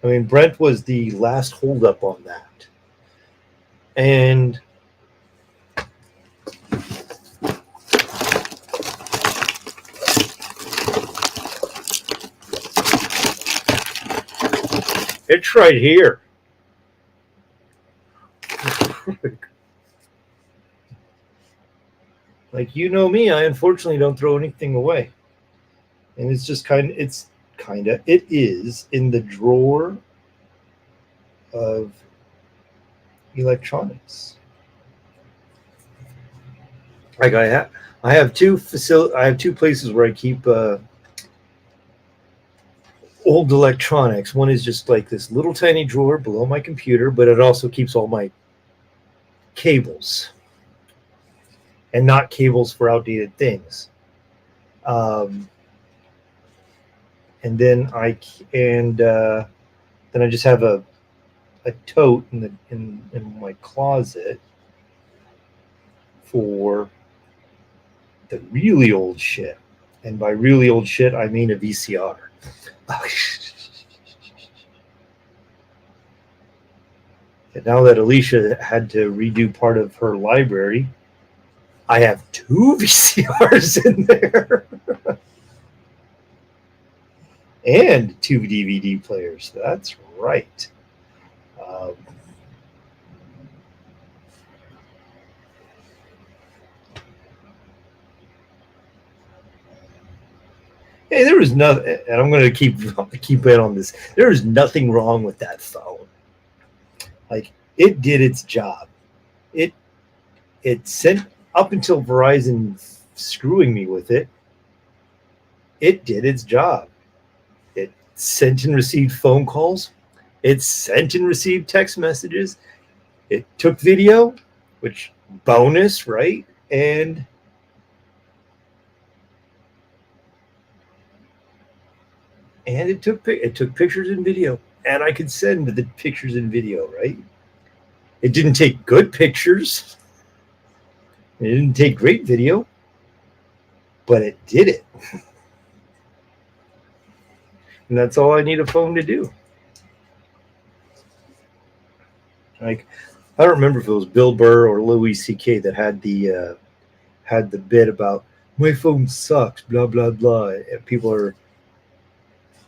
I mean, Brent was the last holdup on that. And it's right here. Like, you know me, I unfortunately don't throw anything away. And it's just it is in the drawer of electronics. Like I have two places where I keep old electronics. One is just like this little tiny drawer below my computer, but it also keeps all my cables and not cables for outdated things. And then I just have a tote in my closet for the really old shit. And by really old shit, I mean a VCR. And now that Alicia had to redo part of her library, I have 2 VCRs in there. And 2 DVD players. That's right. Hey, there was nothing, and I'm going to keep in on this. There is nothing wrong with that phone. Like, it did its job. It sent up until Verizon screwing me with it. It did its job. It sent and received phone calls. It sent and received text messages. It took video, which bonus, right? And it took pictures and video, and I could send the pictures and video, right? It didn't take good pictures. It didn't take great video, but it did it. And that's all I need a phone to do. Like, I don't remember if it was Bill Burr or Louis C.K. that had the bit about my phone sucks, blah blah blah, and people are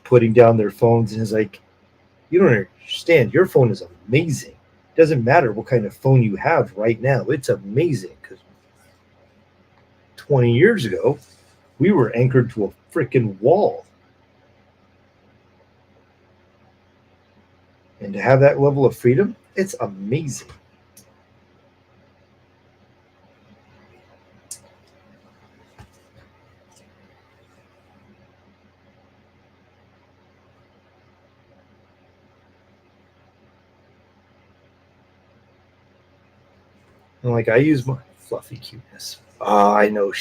putting down their phones, and it's like, you don't understand. Your phone is amazing. It doesn't matter what kind of phone you have right now. It's amazing because 20 years ago, we were anchored to a freaking wall. And to have that level of freedom, it's amazing. And like, I use my fluffy cuteness. I know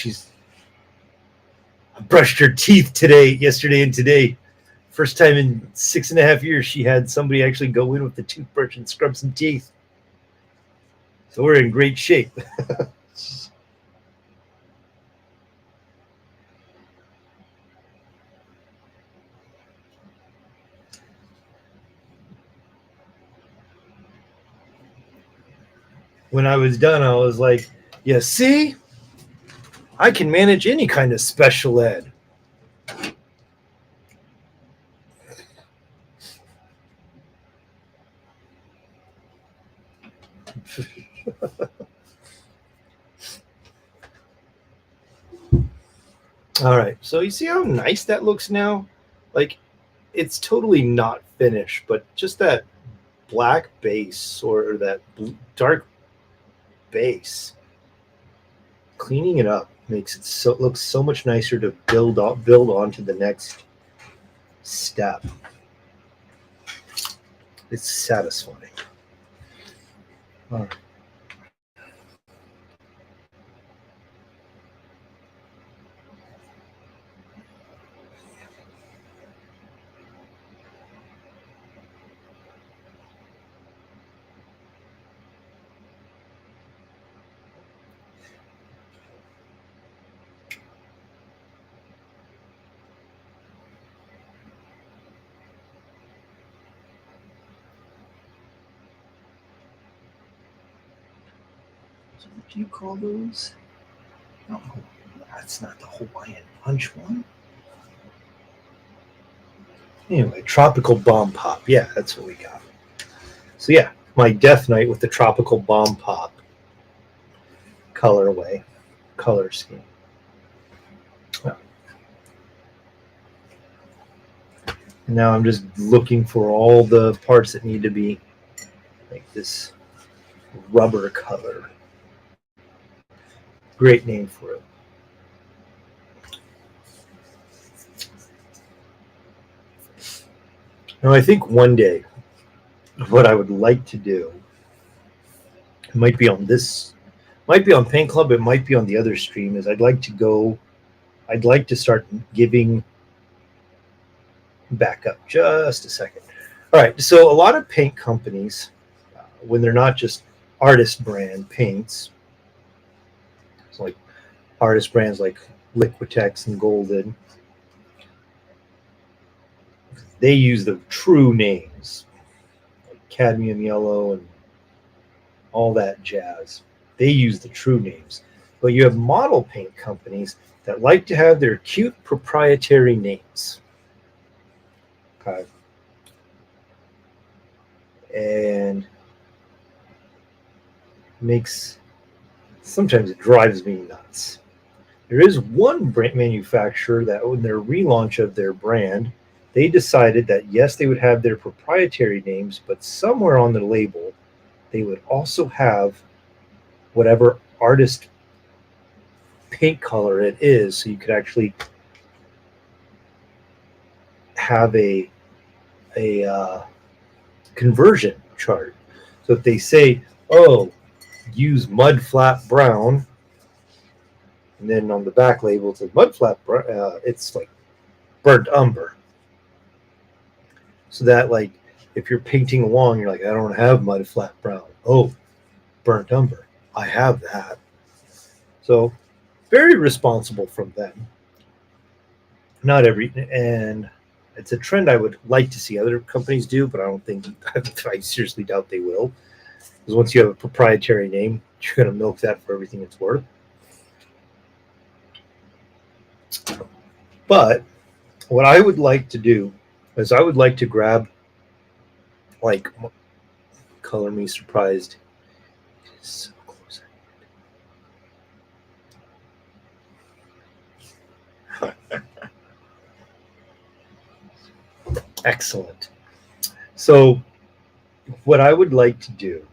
I brushed her teeth yesterday and today. First time in 6.5 years, she had somebody actually go in with the toothbrush and scrub some teeth. So we're in great shape. When I was done, I was like, you see? I can manage any kind of special ed. All right, so you see how nice that looks now? Like, it's totally not finished, but just that black base or that dark base, cleaning it up makes it so looks so much nicer to build onto the next step. It's satisfying. All right. So what do you call those? No, that's not the Hawaiian Punch one. Anyway, Tropical Bomb Pop. Yeah, that's what we got. So yeah, my Death Knight with the Tropical Bomb Pop colorway, color scheme. Yeah. And now I'm just looking for all the parts that need to be like this rubber color. Great name for it. Now I think one day what I would like to do, it might be on Paint Club, it might be on the other stream, is I'd like to start giving back up just a second. All right, so a lot of paint companies, when they're not just artist brand paints, so like artist brands like Liquitex and Golden, they use the true names, like cadmium yellow and all that jazz. They use the true names. But you have model paint companies that like to have their cute proprietary names. Okay. And sometimes it drives me nuts. There is one brand manufacturer that, in their relaunch of their brand, they decided that yes, they would have their proprietary names, but somewhere on the label, they would also have whatever artist paint color it is, so you could actually have a conversion chart. So if they say, "Oh, use mud flat brown," and then on the back label it says mud flat brown, it's like burnt umber. So that, like, if you're painting along, you're like, I don't have mud flat brown. Oh, burnt umber. I have that. So very responsible from them. Not every, and it's a trend I would like to see other companies do, but I don't think, I seriously doubt they will. Because once you have a proprietary name, you're going to milk that for everything it's worth. But what I would like to do is I would like to grab, like, color me surprised. So close. Excellent. So what I would like to do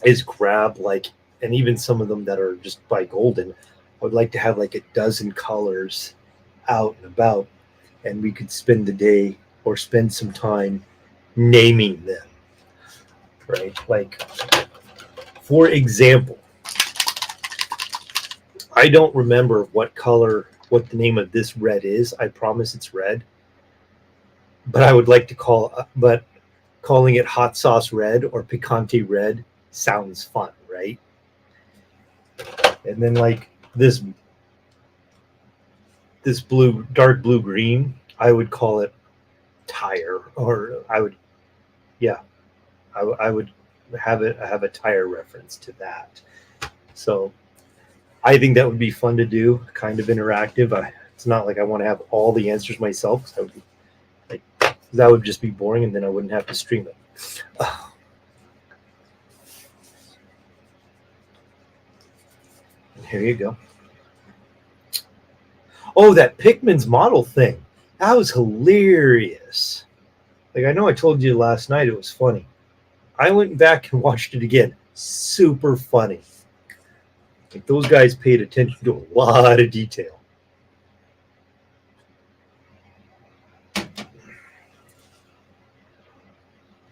is grab, like, and even some of them that are just by Golden, I would like to have like a dozen colors out and about, and we could spend the day or spend some time naming them, right? Like, for example, I don't remember what the name of this red is. I promise it's red. But I would like to but calling it hot sauce red or picante red sounds fun, right? And then, like, this blue, dark blue green, I would call it tire, or I would have a tire reference to that. So I think that would be fun to do, kind of interactive. It's not like I want to have all the answers myself. 'Cause that would just be boring, and then I wouldn't have to stream it. Here you go. Oh, that Pikmin's model thing. That was hilarious. Like, I know I told you last night it was funny. I went back and watched it again. Super funny. Like, those guys paid attention to a lot of detail.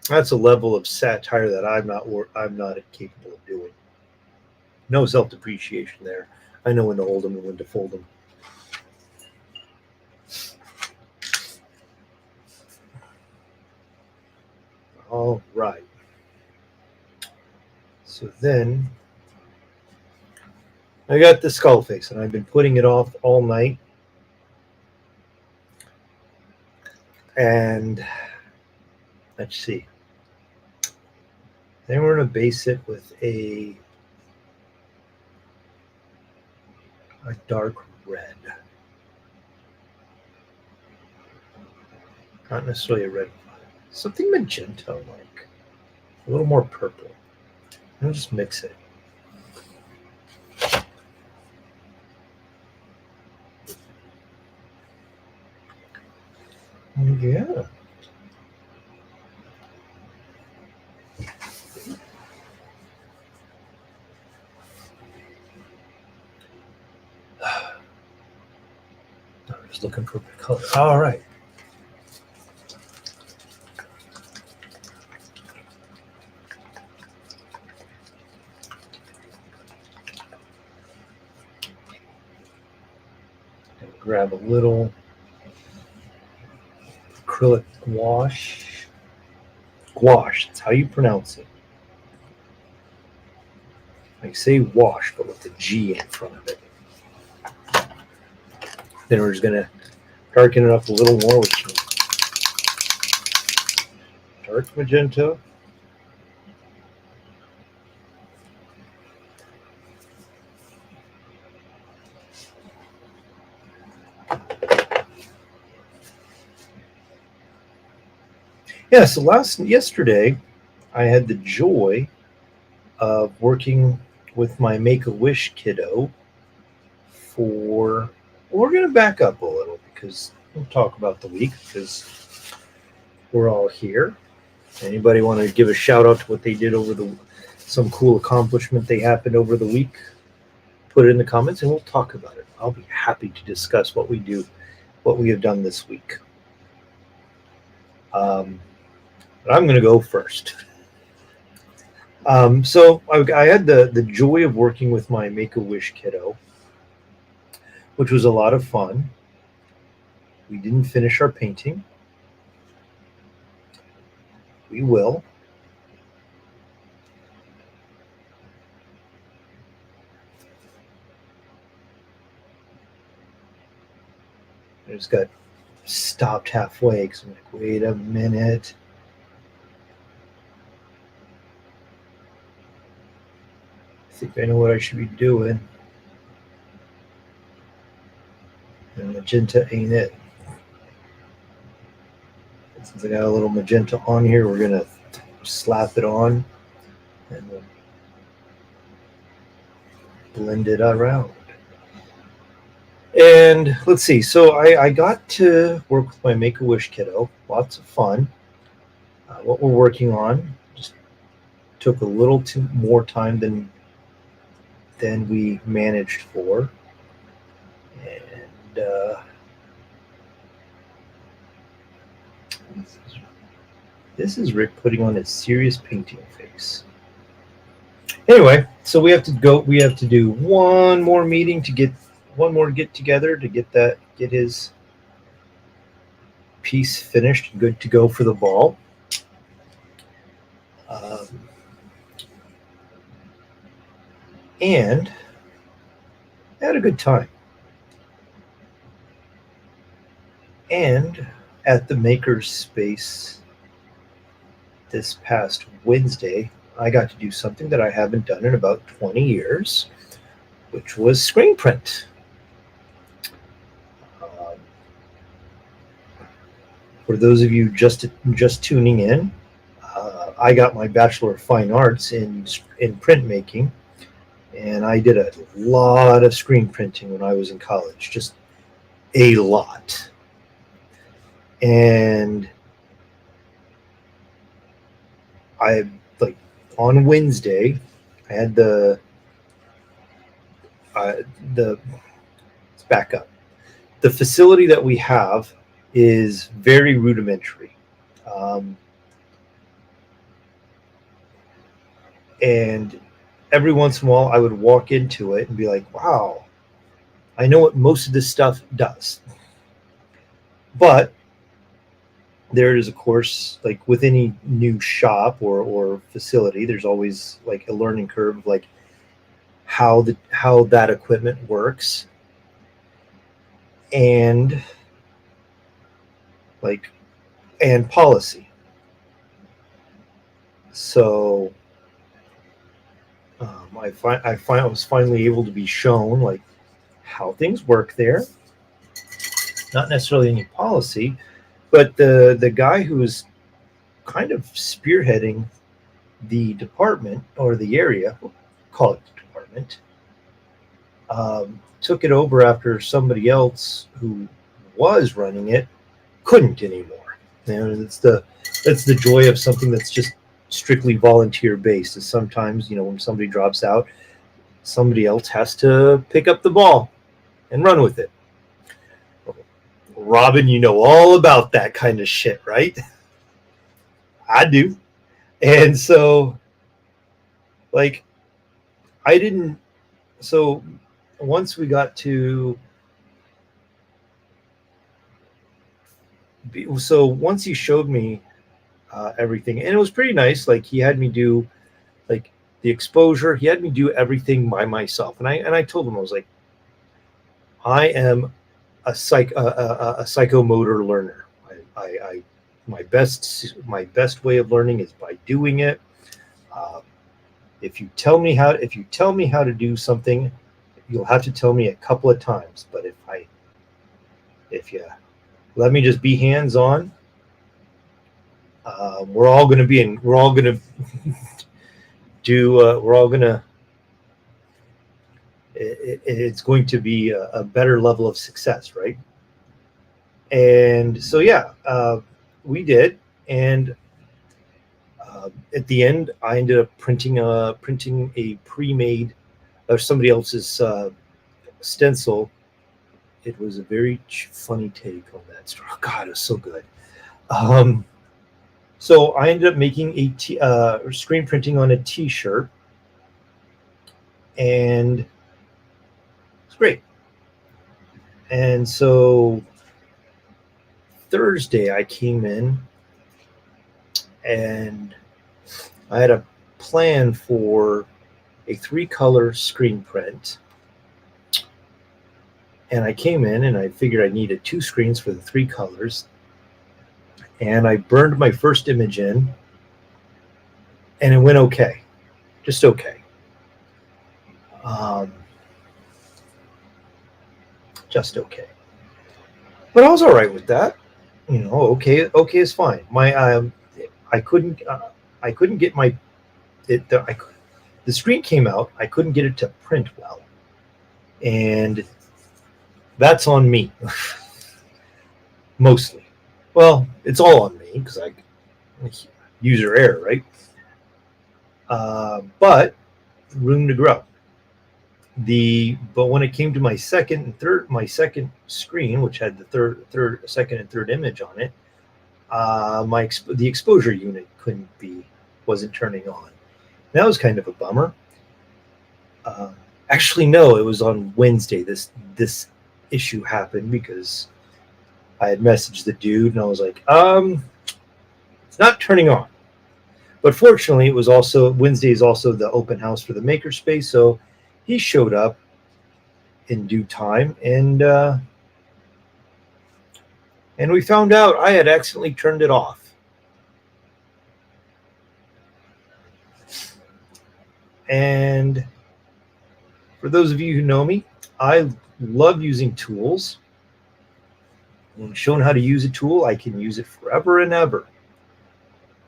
That's a level of satire that I'm not capable of doing. No self-depreciation there. I know when to hold them and when to fold them. All right. So then I got the skull face, and I've been putting it off all night. And let's see. Then we're going to base it with a dark red. Not necessarily a red. Something magenta, like a little more purple. I'll just mix it. Yeah. I'm just looking for color. All right. Grab a little acrylic gouache. Gouache, that's how you pronounce it. I say wash, but with a G in front of it. Then we're just going to darken it up a little more with some dark magenta. Yeah, so yesterday I had the joy of working with my Make-A-Wish kiddo we're going to back up a little because we'll talk about the week because we're all here. Anybody want to give a shout out to what they did some cool accomplishment they happened over the week? Put it in the comments and we'll talk about it. I'll be happy to discuss what we have done this week. But I'm going to go first. So I had the joy of working with my Make-A-Wish kiddo, which was a lot of fun. We didn't finish our painting. We will. I just got stopped halfway because I'm like, wait a minute. I think I know what I should be doing. And magenta ain't it. Since I got a little magenta on here, we're going to slap it on and we'll blend it around. And let's see. So I got to work with my Make-A-Wish kiddo. Lots of fun. What we're working on just took a little more time than we managed for. And this is Rick putting on a serious painting face. Anyway, so we have to do one more meeting to get together to get his piece finished and good to go for the ball. And I had a good time. And at the Maker's Space this past Wednesday, I got to do something that I haven't done in about 20 years. which was screen print. Um, for those of you just tuning in, I got my Bachelor of Fine Arts in printmaking, and I did a lot of screen printing when I was in college, just a lot. And I, like, on Wednesday, I had the let's back up. The facility that we have is very rudimentary. Um, and every once in a while, I would walk into it and be like, wow, I know what most of this stuff does. But there is, of course, like with any new shop or facility, there's always like a learning curve of like how that equipment works, and like and policy. So I was finally able to be shown like how things work there. Not necessarily any policy, but the guy who was kind of spearheading the department or the area, we'll call it the department, took it over after somebody else who was running it couldn't anymore. And that's the joy of something that's just strictly volunteer based. Is sometimes, when somebody drops out, somebody else has to pick up the ball and run with it. Robin, you know all about that kind of shit, right? I do. And so, like, I didn't. So once we got to. So once he showed me everything, and it was pretty nice. Like, he had me do like the exposure. He had me do everything by myself, and I told him, I was like, I am a psychomotor learner. I my best way of learning is by doing it. If you tell me how to do something, you'll have to tell me a couple of times. But if you let me just be hands on, we're all going to do. We're all going to. It's going to be a better level of success, right? And so, yeah, we did. And at the end, I ended up printing a pre-made or somebody else's stencil. It was a very funny take on that story. Oh, God, it was so good. So I ended up making a screen printing on a T-shirt, and it's great. And so Thursday I came in, and I had a plan for a 3-color screen print. And I came in and I figured I needed 2 screens for the 3 colors. And I burned my first image in, and it went okay. Just okay. Just okay. But I was all right with that. Okay is fine. I couldn't get the screen came out. I couldn't get it to print well, and that's on me. Mostly. Well, it's all on me because I user error, right? But room to grow. But when it came to my second screen, which had the second and third image on it, the exposure unit wasn't turning on. That was kind of a bummer. Actually, no, it was on Wednesday. This issue happened because I had messaged the dude, and I was like, it's not turning on. But fortunately, it was also Wednesday is also the open house for the makerspace, so he showed up in due time, and we found out I had accidentally turned it off. And For those of you who know me, I love using tools. When shown how to use a tool, I can use it forever and ever.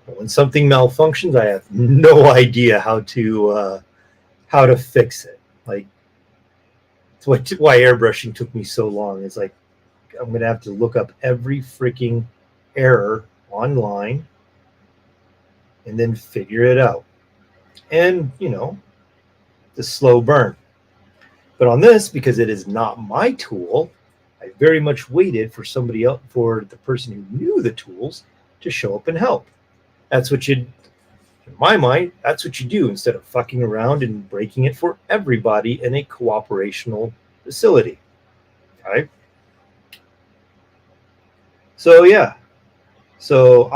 But when something malfunctions, I have no idea how to fix it. Like, it's why airbrushing took me so long. It's like I'm gonna have to look up every freaking error online and then figure it out. And the slow burn. But on this, because it is not my tool, I very much waited for somebody else, for the person who knew the tools, to show up and help. That's what in my mind, that's what you do instead of fucking around and breaking it for everybody in a cooperational facility. Okay. So yeah. So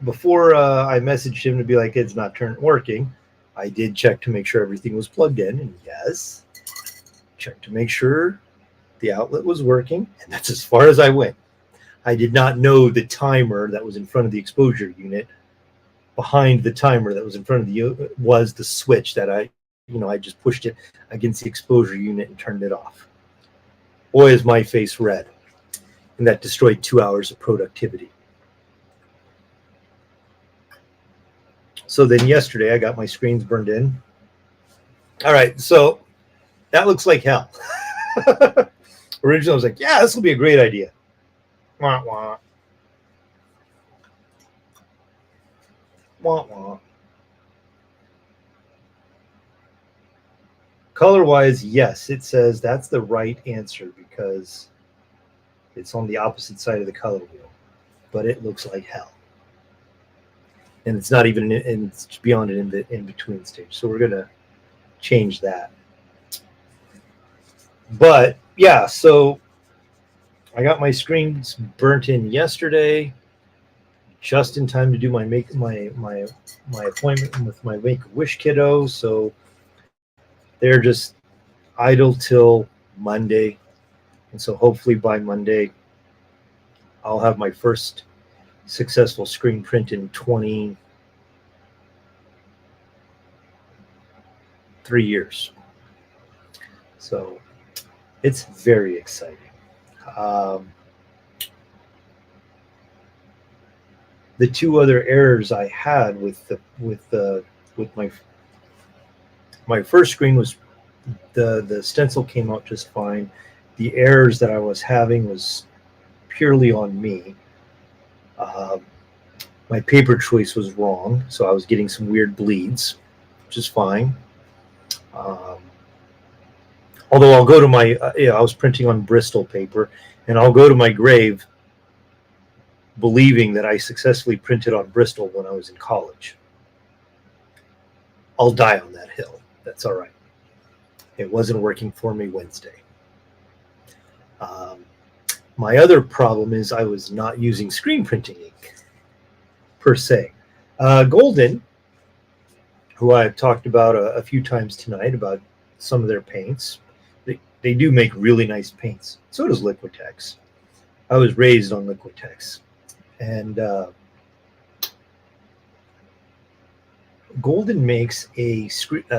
before I messaged him to be like, it's not working, I did check to make sure everything was plugged in, and yes, check to make sure the outlet was working, and that's as far as I went. I did not know the timer that was in front of the exposure unit. Behind the timer that was in front of was the switch that I just pushed it against the exposure unit and turned it off. Boy, is my face red, and that destroyed 2 hours of productivity. So then yesterday I got my screens burned in. All right, so that looks like hell. Originally I was like, yeah, this will be a great idea. Wah, wah. Wah, wah. Color-wise, yes, it says that's the right answer because it's on the opposite side of the color wheel, but it looks like hell. And it's not even it's beyond an in-between stage. So we're going to change that. But yeah, so I got my screens burnt in yesterday, just in time to do my appointment with my Make-A-Wish kiddo. So they're just idle till Monday. And so hopefully by Monday, I'll have my first successful screen print in 23 years. So it's very exciting. The two other errors I had with my first screen was the stencil came out just fine. The errors that I was having was purely on me. My paper choice was wrong, so I was getting some weird bleeds, which is fine. Although I'll go to my, I was printing on Bristol paper, and I'll go to my grave believing that I successfully printed on Bristol when I was in college. I'll die on that hill. That's all right. It wasn't working for me Wednesday. My other problem is I was not using screen printing ink, per se. Golden, who I've talked about a few times tonight about some of their paints, they do make really nice paints. So does Liquitex. I was raised on Liquitex. And Golden makes a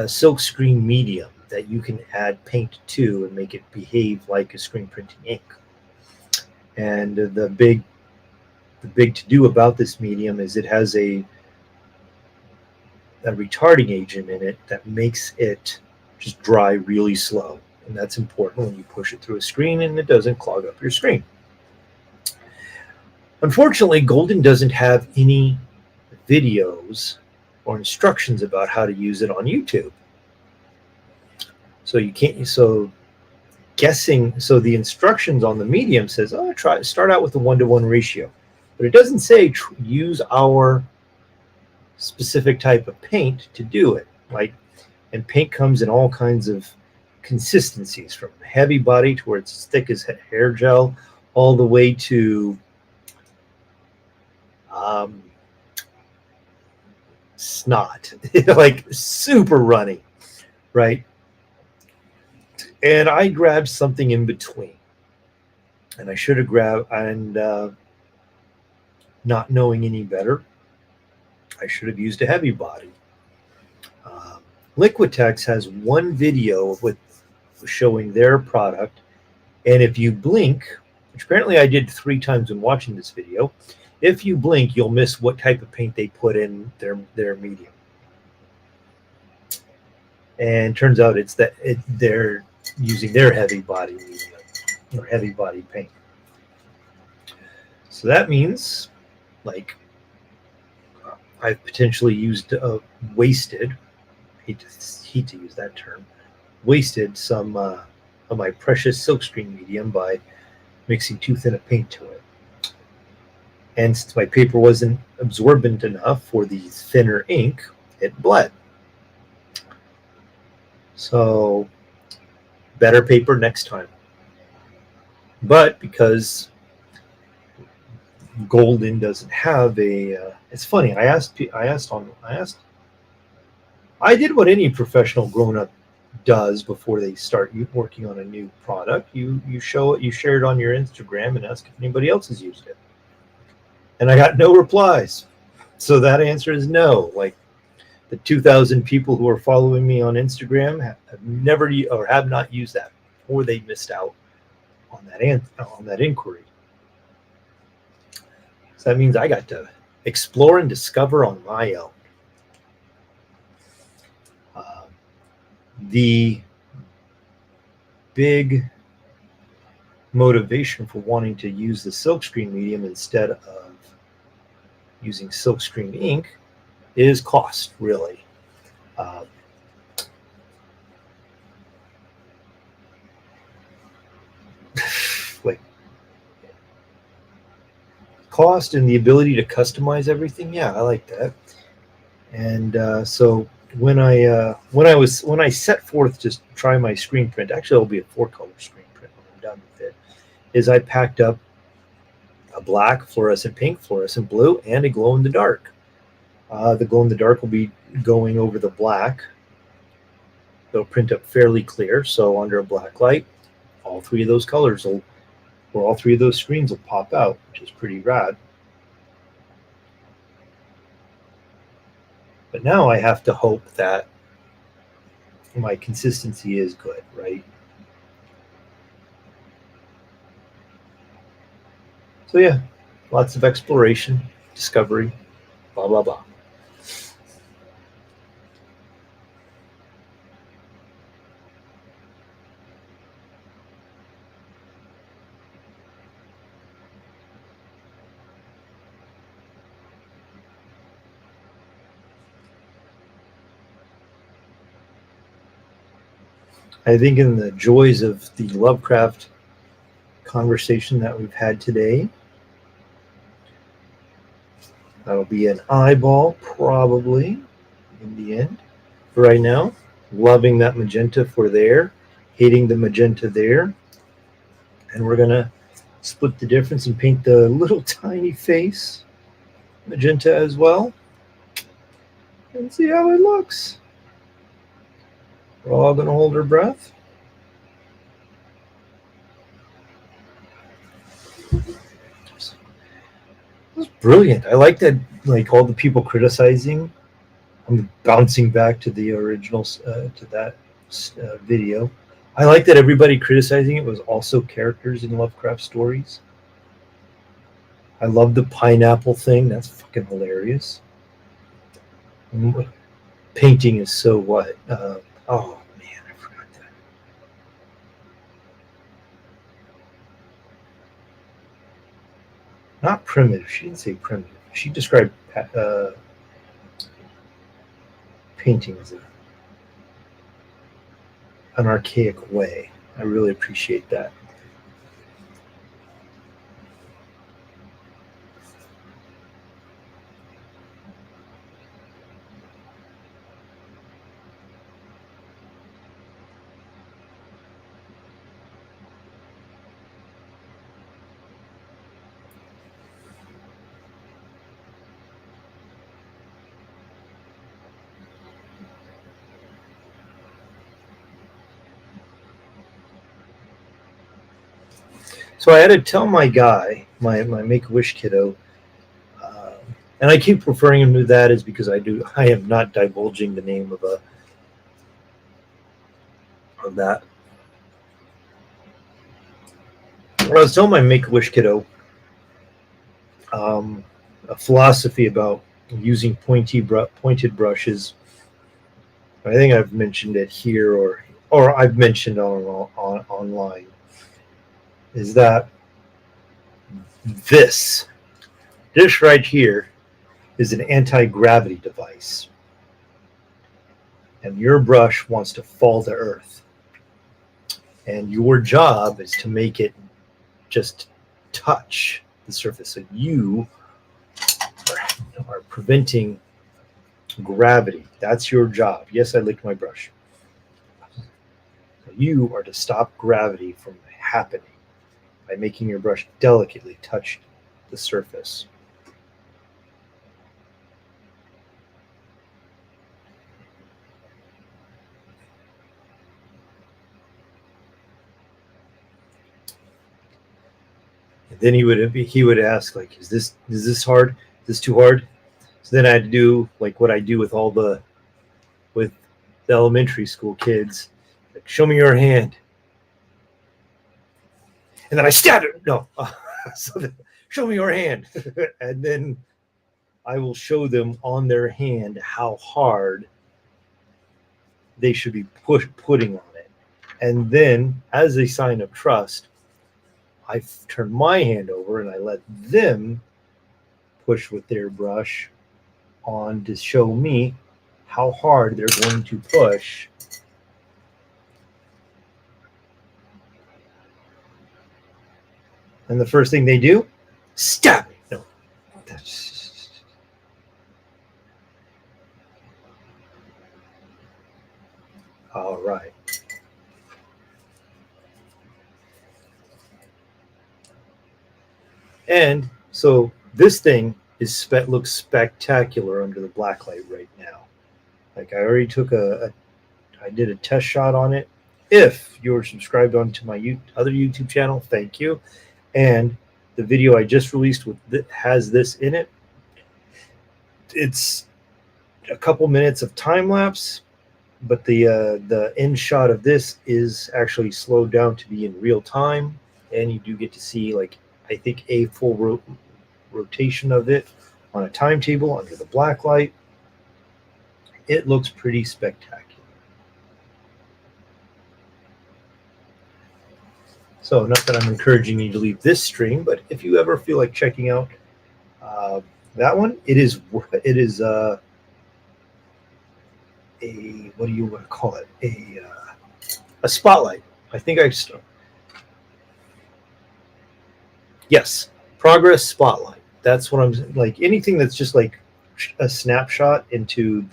silk screen medium that you can add paint to and make it behave like a screen printing ink. And the big to-do about this medium is it has a retarding agent in it that makes it just dry really slow. And that's important when you push it through a screen and it doesn't clog up your screen. Unfortunately, Golden doesn't have any videos or instructions about how to use it on YouTube. So you can't, so the instructions on the medium says, start out with a 1-to-1 ratio. But it doesn't say use our specific type of paint to do it. And paint comes in all kinds of consistencies, from heavy body to where it's as thick as hair gel, all the way to snot, like super runny, right? And I grabbed something in between, and I should have grabbed, and not knowing any better, I should have used a heavy body. Liquitex has one video with showing their product. And if you blink, which apparently I did 3 times when watching this video, if you blink, you'll miss what type of paint they put in their medium. And turns out it's that they're using their heavy body medium or heavy body paint. So that means, like, I've potentially used wasted. Hate to use that term. Wasted some of my precious silkscreen medium by mixing too thin a paint to it. And since my paper wasn't absorbent enough for the thinner ink, it bled. So better paper next time. But because Golden doesn't have a, it's funny. I did what any professional grown-up does before they start working on a new product. You share it on your Instagram and ask if anybody else has used it. And I got no replies. So that answer is no. Like, the 2,000 people who are following me on Instagram have never or have not used that, or they missed out on that inquiry. So that means I got to explore and discover on my own. The big motivation for wanting to use the silkscreen medium instead of using silkscreen ink is cost, really. Like, cost and the ability to customize everything. Yeah, I like that. And so when I set forth to try my screen print, actually it'll be a 4-color screen print when I'm done with it, is I packed up a black, fluorescent pink, fluorescent blue, and a glow in the dark. The glow in the dark will be going over the black. It'll print up fairly clear, so under a black light, all 3 of those colors or all 3 of those screens will pop out, which is pretty rad. But now I have to hope that my consistency is good, right? So yeah, lots of exploration, discovery, blah, blah, blah. I think in the joys of the Lovecraft conversation that we've had today, that'll be an eyeball probably in the end. For right now, loving that magenta for there, hating the magenta there. And we're going to split the difference and paint the little tiny face magenta as well. And see how it looks. We're all going to hold our breath. That's brilliant. I like that, like, all the people criticizing. I'm bouncing back to the original, to that video. I like that everybody criticizing it was also characters in Lovecraft stories. I love the pineapple thing. That's fucking hilarious. Painting is so what? Oh, man, I forgot that. Not primitive. She didn't say primitive. She described painting as an archaic way. I really appreciate that. So I had to tell my guy, my Make-A-Wish kiddo, and I keep referring him to that is because I am not divulging the name of that I was telling my Make-A-Wish kiddo a philosophy about using pointed brushes. I think I've mentioned it here, or I've mentioned on online. Is that this right here is an anti-gravity device, and your brush wants to fall to earth, and your job is to make it just touch the surface. So you are preventing gravity. That's your job. Yes, I licked my brush. You are to stop gravity from happening by making your brush delicately touch the surface. And then he would ask, like, is this hard? Is this too hard? So then I had to do like what I do with the elementary school kids. Like, show me your hand. And then I stabbed it. No. So then, show me your hand. And then I will show them on their hand how hard they should be putting on it. And then, as a sign of trust, I turn my hand over and I let them push with their brush on to show me how hard they're going to push. And the first thing they do, stab me. No. All right. And so this thing looks spectacular under the black light right now. Like, I already took I did a test shot on it. If you're subscribed onto my other YouTube channel, thank you. And the video I just released has this in it. It's a couple minutes of time lapse, but the end shot of this is actually slowed down to be in real time, and you do get to see, like, I think a full rotation of it on a timetable under the black light. It looks pretty spectacular. So, not that I'm encouraging you to leave this stream, but if you ever feel like checking out that one, it is a, what do you want to call it? A spotlight. I think yes, progress spotlight. That's what I'm like. Anything that's just like a snapshot into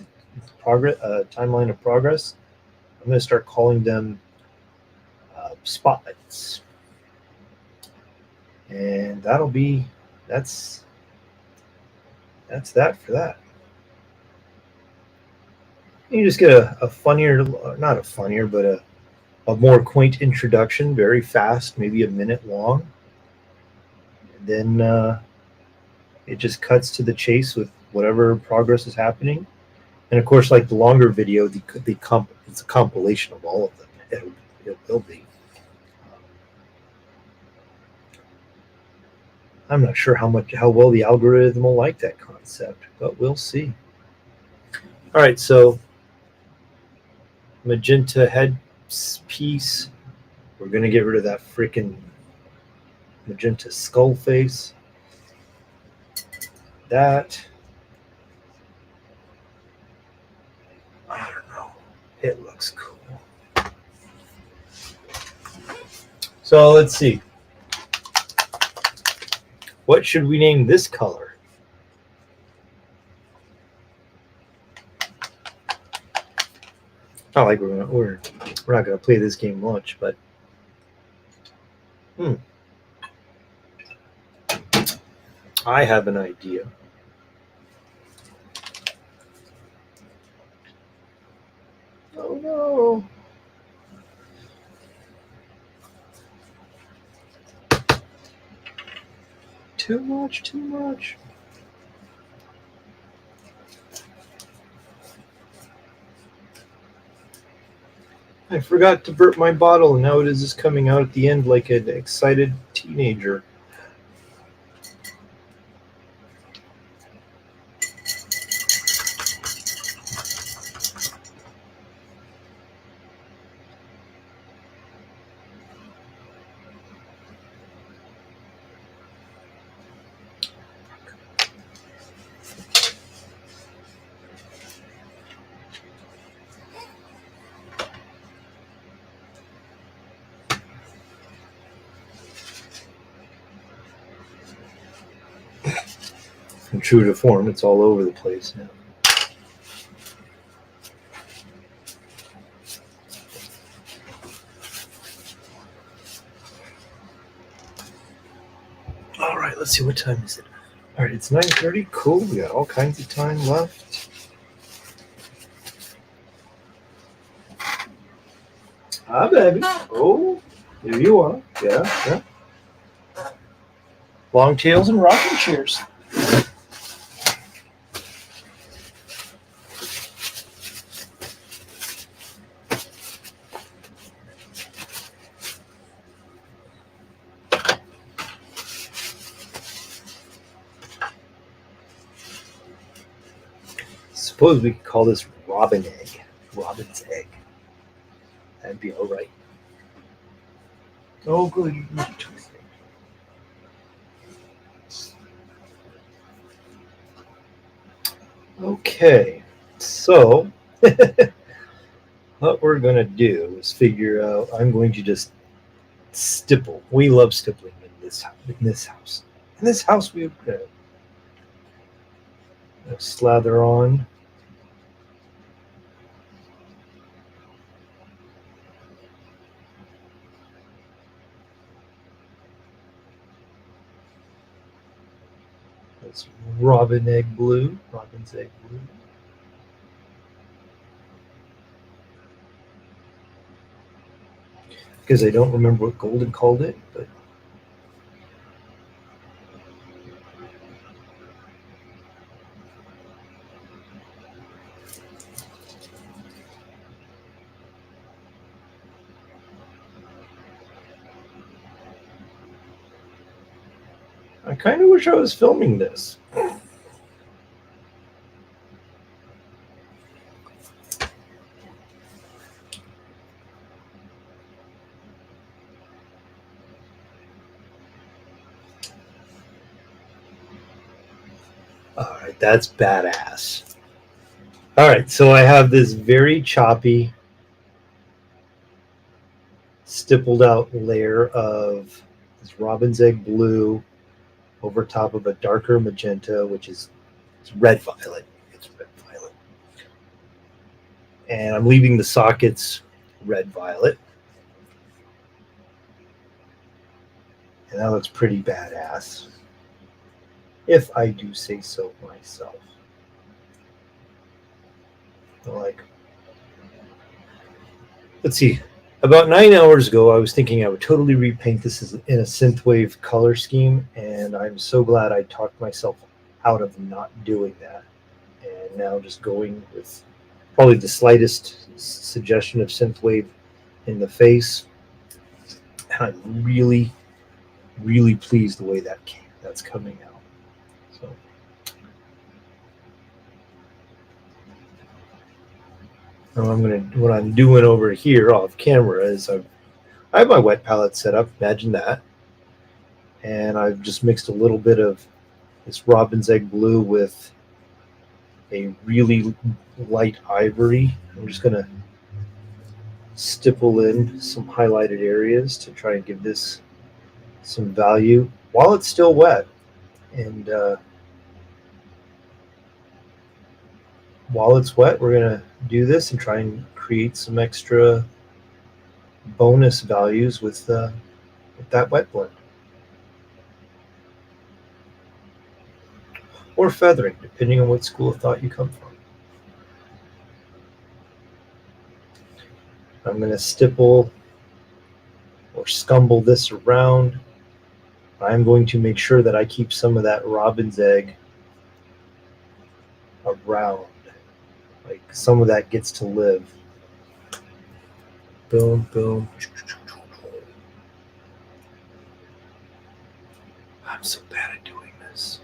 progress, timeline of progress. I'm going to start calling them spotlights, and that's that for that. You just get a funnier, not a funnier, but a more quaint introduction, very fast, maybe a minute long. And then it just cuts to the chase with whatever progress is happening. And of course, like the longer video, it's a compilation of all of them. It will be. I'm not sure how well the algorithm will like that concept, but we'll see. All right, so magenta head piece. We're gonna get rid of that freaking magenta skull face. That, I don't know. It looks cool. So let's see. What should we name this color? Not like we're not gonna play this game much, but I have an idea. Oh no. Too much. I forgot to burp my bottle, and now it is just coming out at the end like an excited teenager. And true to form, it's all over the place now. All right, let's see, what time is it? All right, it's 9:30. Cool. We got all kinds of time left. Hi, baby. Oh, here you are. Yeah. Long tails and rocking chairs. Suppose we could call this robin egg. Robin's egg. That'd be all right. Oh, good. You can eat toothpick. Okay, so what we're going to do is figure out. I'm going to just stipple. We love stippling in this house. In this house, we slather on. That's robin's egg blue. Because I don't remember what Golden called it, but I kind of wish I was filming this. All right, that's badass. All right, so I have this very choppy, stippled out layer of this robin's egg blue over top of a darker magenta, which is red violet. It's red violet. And I'm leaving the sockets red violet. And that looks pretty badass, if I do say so myself. Like, let's see. About 9 hours ago, I was thinking I would totally repaint this in a synthwave color scheme, and I'm so glad I talked myself out of not doing that. And now just going with probably the slightest suggestion of synthwave in the face. And I'm really, really pleased the way that's coming out. So. What I'm doing over here off camera is I have my wet palette set up. Imagine that, and I've just mixed a little bit of this robin's egg blue with a really light ivory. I'm just gonna stipple in some highlighted areas to try and give this some value while it's still wet, and while it's wet, we're gonna do this and try and create some extra bonus values with that wet blend. Or feathering, depending on what school of thought you come from. I'm going to stipple or scumble this around. I'm going to make sure that I keep some of that robin's egg around. Like some of that gets to live. boom, boom. I'm so bad at doing this.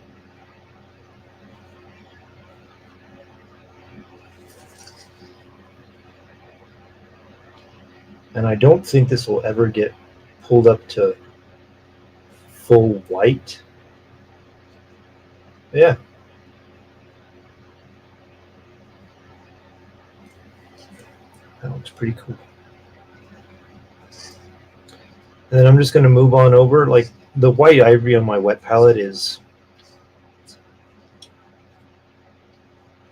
And I don't think this will ever get pulled up to full white. Yeah. That looks pretty cool. And then I'm just going to move on over. Like the white ivory on my wet palette is,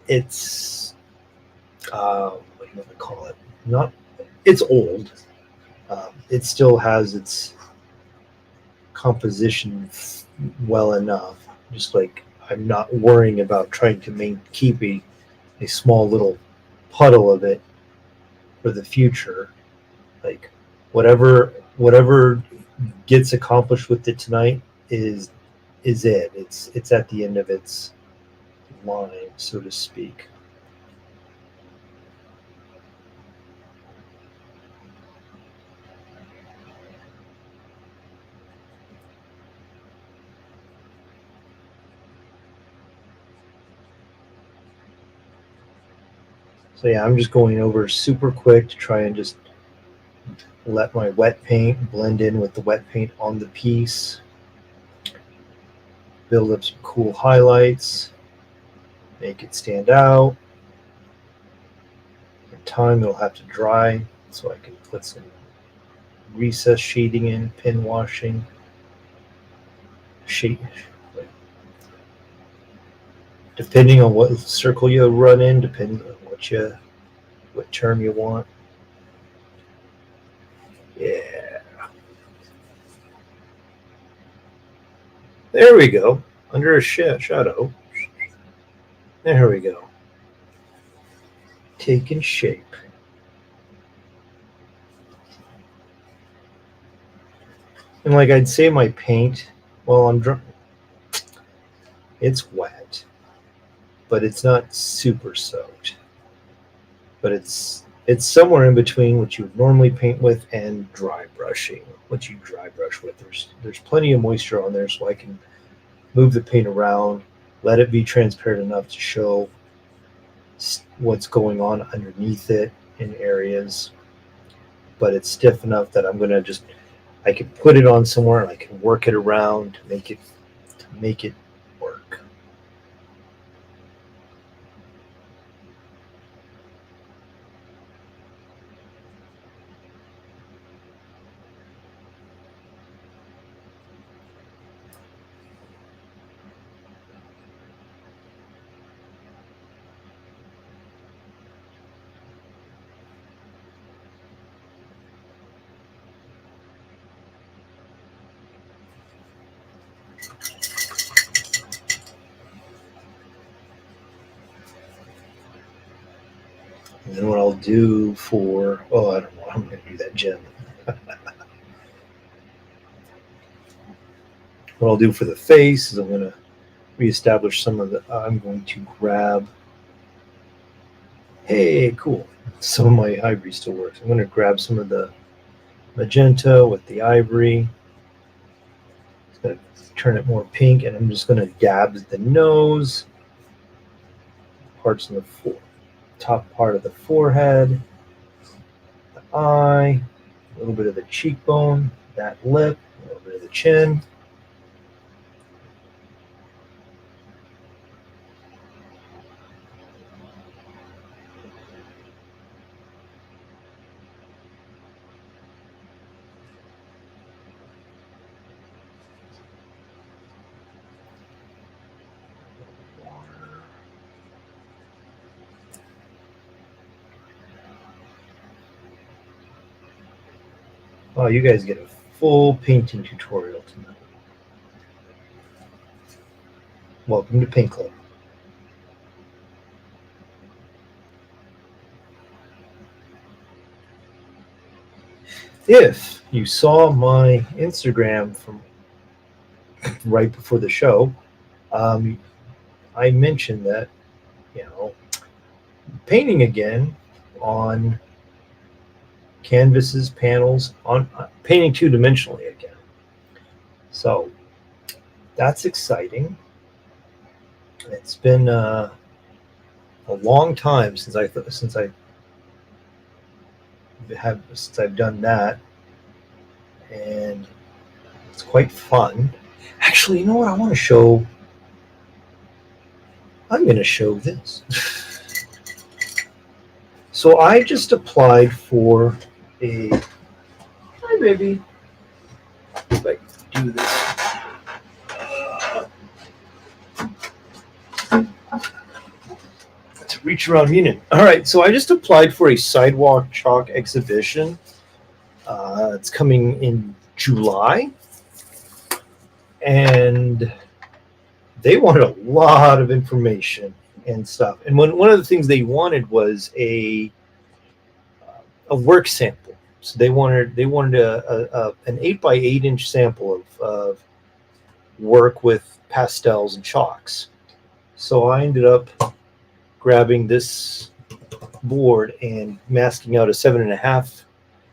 it's, what do you want to call it? Not, it's old. It still has its composition well enough. Just like I'm not worrying about trying to keep a small little puddle of it for the future. Like whatever gets accomplished with it tonight is it. It's at the end of its line, so to speak. So yeah, I'm just going over super quick to try and just let my wet paint blend in with the wet paint on the piece. Build up some cool highlights. Make it stand out. In time, it'll have to dry so I can put some recess shading in, pin washing, shade. Depending on what circle you run in, depending on what term you want. Yeah. There we go. Under a shadow. There we go. Taking shape. And like I'd say my paint, well, it's wet, but it's not super soaked. But it's somewhere in between what you would normally paint with and dry brushing. What you dry brush with. There's plenty of moisture on there, so I can move the paint around, let it be transparent enough to show what's going on underneath it in areas. But it's stiff enough that I can put it on somewhere and I can work it around to make it work. And then what I'll do I don't know, I'm going to do that gem. What I'll do for the face is I'm going to reestablish I'm going to grab, hey, cool. Some of my ivory still works. I'm going to grab some of the magenta with the ivory. It's going to turn it more pink, and I'm just going to dab the nose, parts of the top part of the forehead, the eye, a little bit of the cheekbone, that lip, a little bit of the chin. Oh, you guys get a full painting tutorial tonight. Welcome to Paint Club. If you saw my Instagram from right before the show, I mentioned that, painting again on canvases, panels, on painting two-dimensionally again. So that's exciting. It's been a long time since I've done that, and it's quite fun. Actually, you know what? I'm going to show this. So I just applied for a. Hi, baby. If I do this. To reach around Munich. All right, so I just applied for a sidewalk chalk exhibition. It's coming in July, and they wanted a lot of information and stuff. And one of the things they wanted was a work sample. So they wanted an 8x8 inch sample of work with pastels and chalks. So I ended up grabbing this board and masking out a 7.5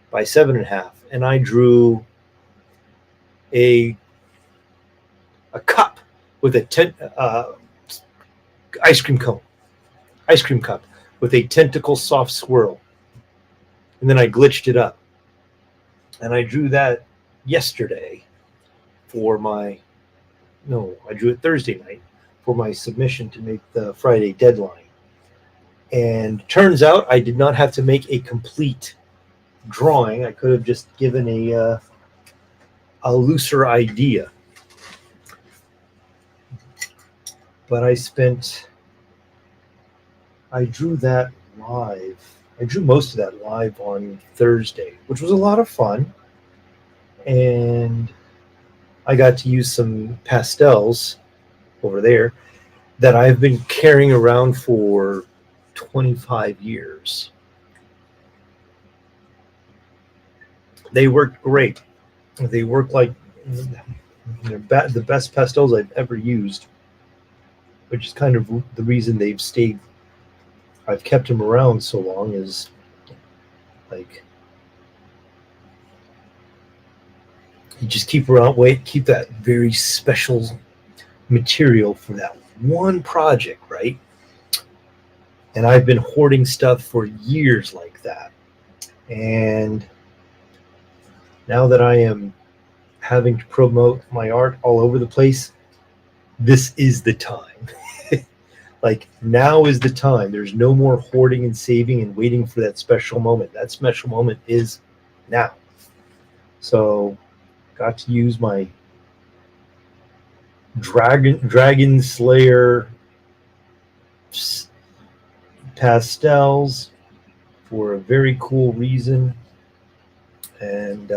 by 7.5, and I drew a cup with a ice cream cup with a tentacle soft swirl, and then I glitched it up, and I drew that yesterday I drew it Thursday night for my submission to make the Friday deadline. And turns out I did not have to make a complete drawing. I could have just given a looser idea. But I drew that live. I drew most of that live on Thursday, which was a lot of fun. And I got to use some pastels over there that I've been carrying around for 25 years. They worked great. They work like they're the best pastels I've ever used, which is kind of the reason I've kept them around so long, is like you just keep that very special material for that one project, right? And I've been hoarding stuff for years like that. And now that I am having to promote my art all over the place, this is the time. Like, now is the time. There's no more hoarding and saving and waiting for that special moment. That special moment is now. So, got to use my Dragon Slayer pastels for a very cool reason, and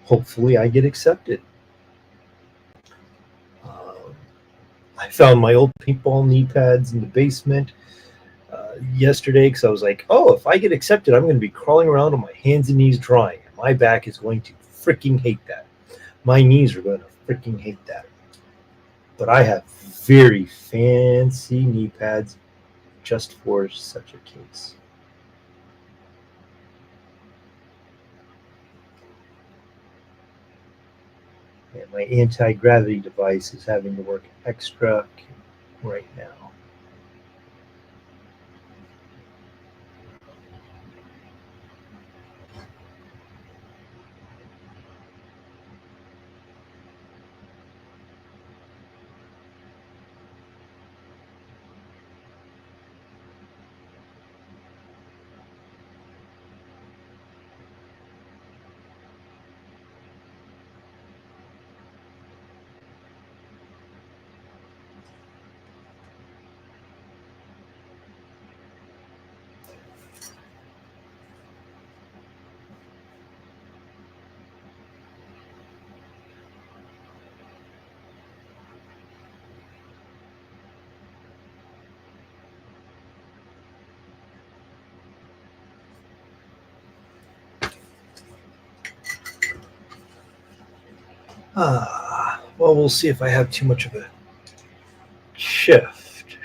hopefully I get accepted. I found my old paintball knee pads in the basement yesterday, because I was like, oh, if I get accepted, I'm going to be crawling around on my hands and knees drawing, and my back is going to freaking hate that. My knees are going to freaking hate that. But I have very fancy knee pads just for such a case. And my anti-gravity device is having to work extra right now. Well, we'll see if I have too much of a shift.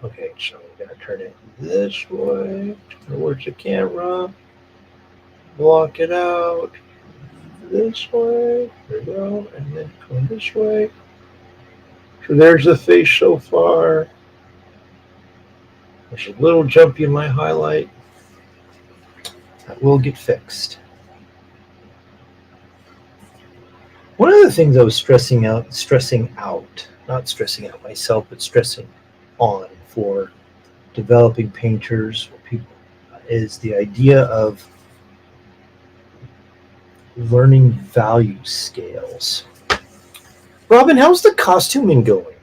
Okay, so I'm going to turn it this way towards the camera. block it out this way. There we go. And then going this way. So there's the face so far. There's a little jumpy in my highlight. That will get fixed. One of the things I was not stressing out myself, but stressing on for developing painters or people is the idea of learning value scales. Robin, how's the costuming going?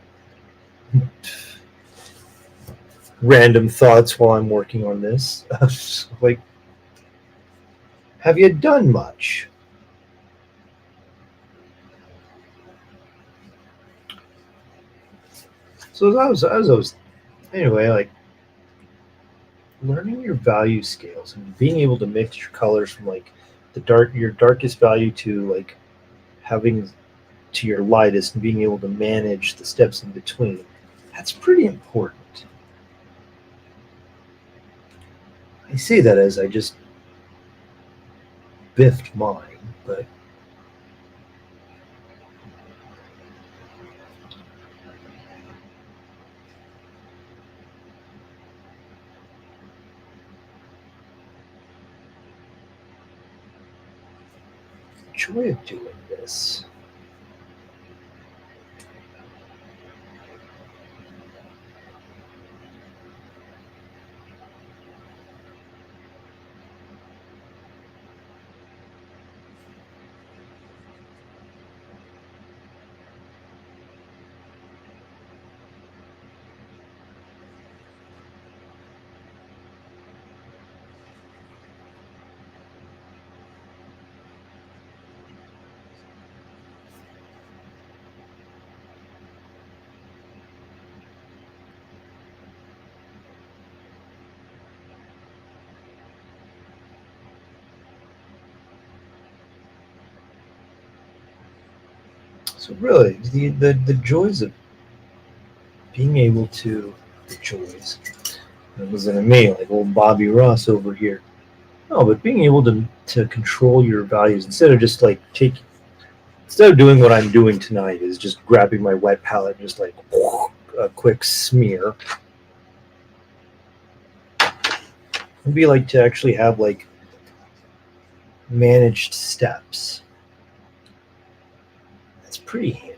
Random thoughts while I'm working on this. Like, have you done much? So as I was anyway, like learning your value scales and being able to mix your colors from like your darkest value to like having to your lightest and being able to manage the steps in between. That's pretty important. I say that as I just biffed mine, but the joy of doing this. So really, the joys of being able to the joys. It wasn't me, like old Bobby Ross over here. No, but being able to control your values instead of just like instead of doing what I'm doing tonight is just grabbing my wet palette and just like a quick smear. It'd be like to actually have like managed steps. That's pretty handy.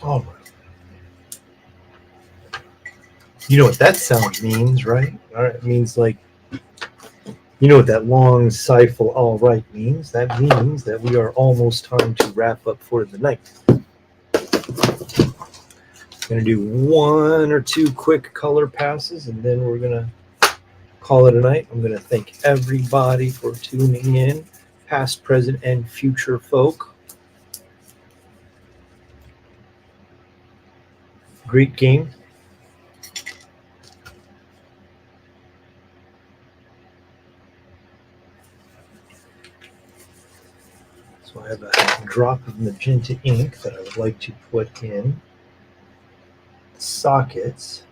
All right. You know what that sound means, right? All right, it means like, you know what that long cycle all right means? That means that we are almost time to wrap up for the night. I'm going to do one or two quick color passes and then we're going to call it a night. I'm going to thank everybody for tuning in, past, present, and future folk. Great game. So I have a drop of magenta ink that I would like to put in the sockets.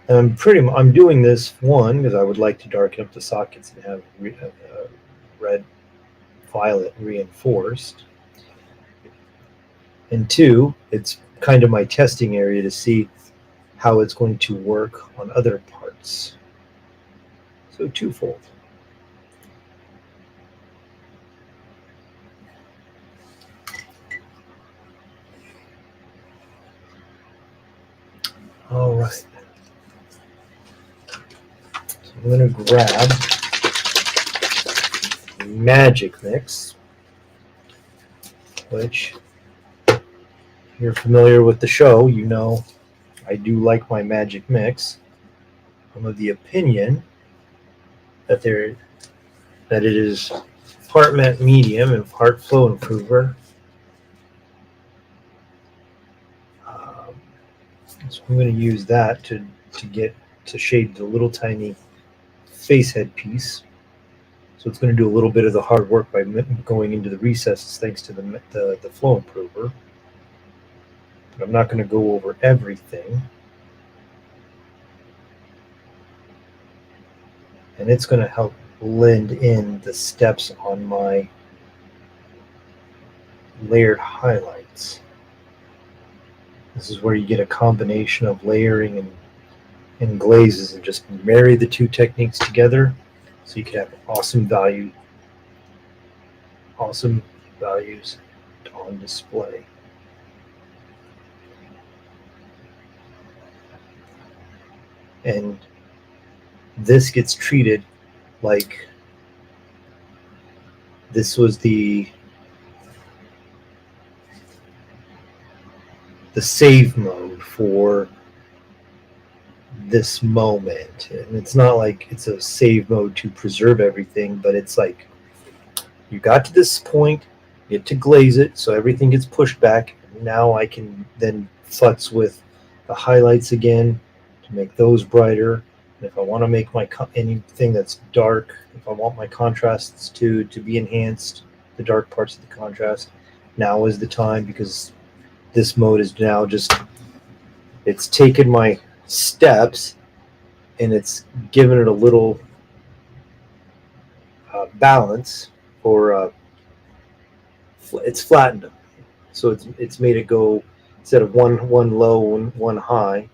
And I'm doing this one because I would like to darken up the sockets and have red violet reinforced. And two, it's kind of my testing area to see how it's going to work on other parts. So twofold. All right. So I'm going to grab Magic Mix, which, if you're familiar with the show, you know I do like my Magic Mix. I'm of the opinion that it is part medium and part flow improver. So I'm going to use that to shade the little tiny face head piece. So it's going to do a little bit of the hard work by going into the recesses thanks to the flow improver. But I'm not going to go over everything. And it's going to help blend in the steps on my layered highlights. This is where you get a combination of layering and glazes, and just marry the two techniques together so you can have awesome values on display. And this gets treated like this was the save mode for this moment. And it's not like it's a save mode to preserve everything, but it's like you got to this point, you get to glaze it so everything gets pushed back. Now I can then futz with the highlights again to make those brighter. And if I want to make anything that's dark, if I want my contrasts to be enhanced, the dark parts of the contrast, now is the time, because this mode is now it's taken my steps and it's given it a little balance, or it's flattened them. So it's made it go, instead of one low and one high,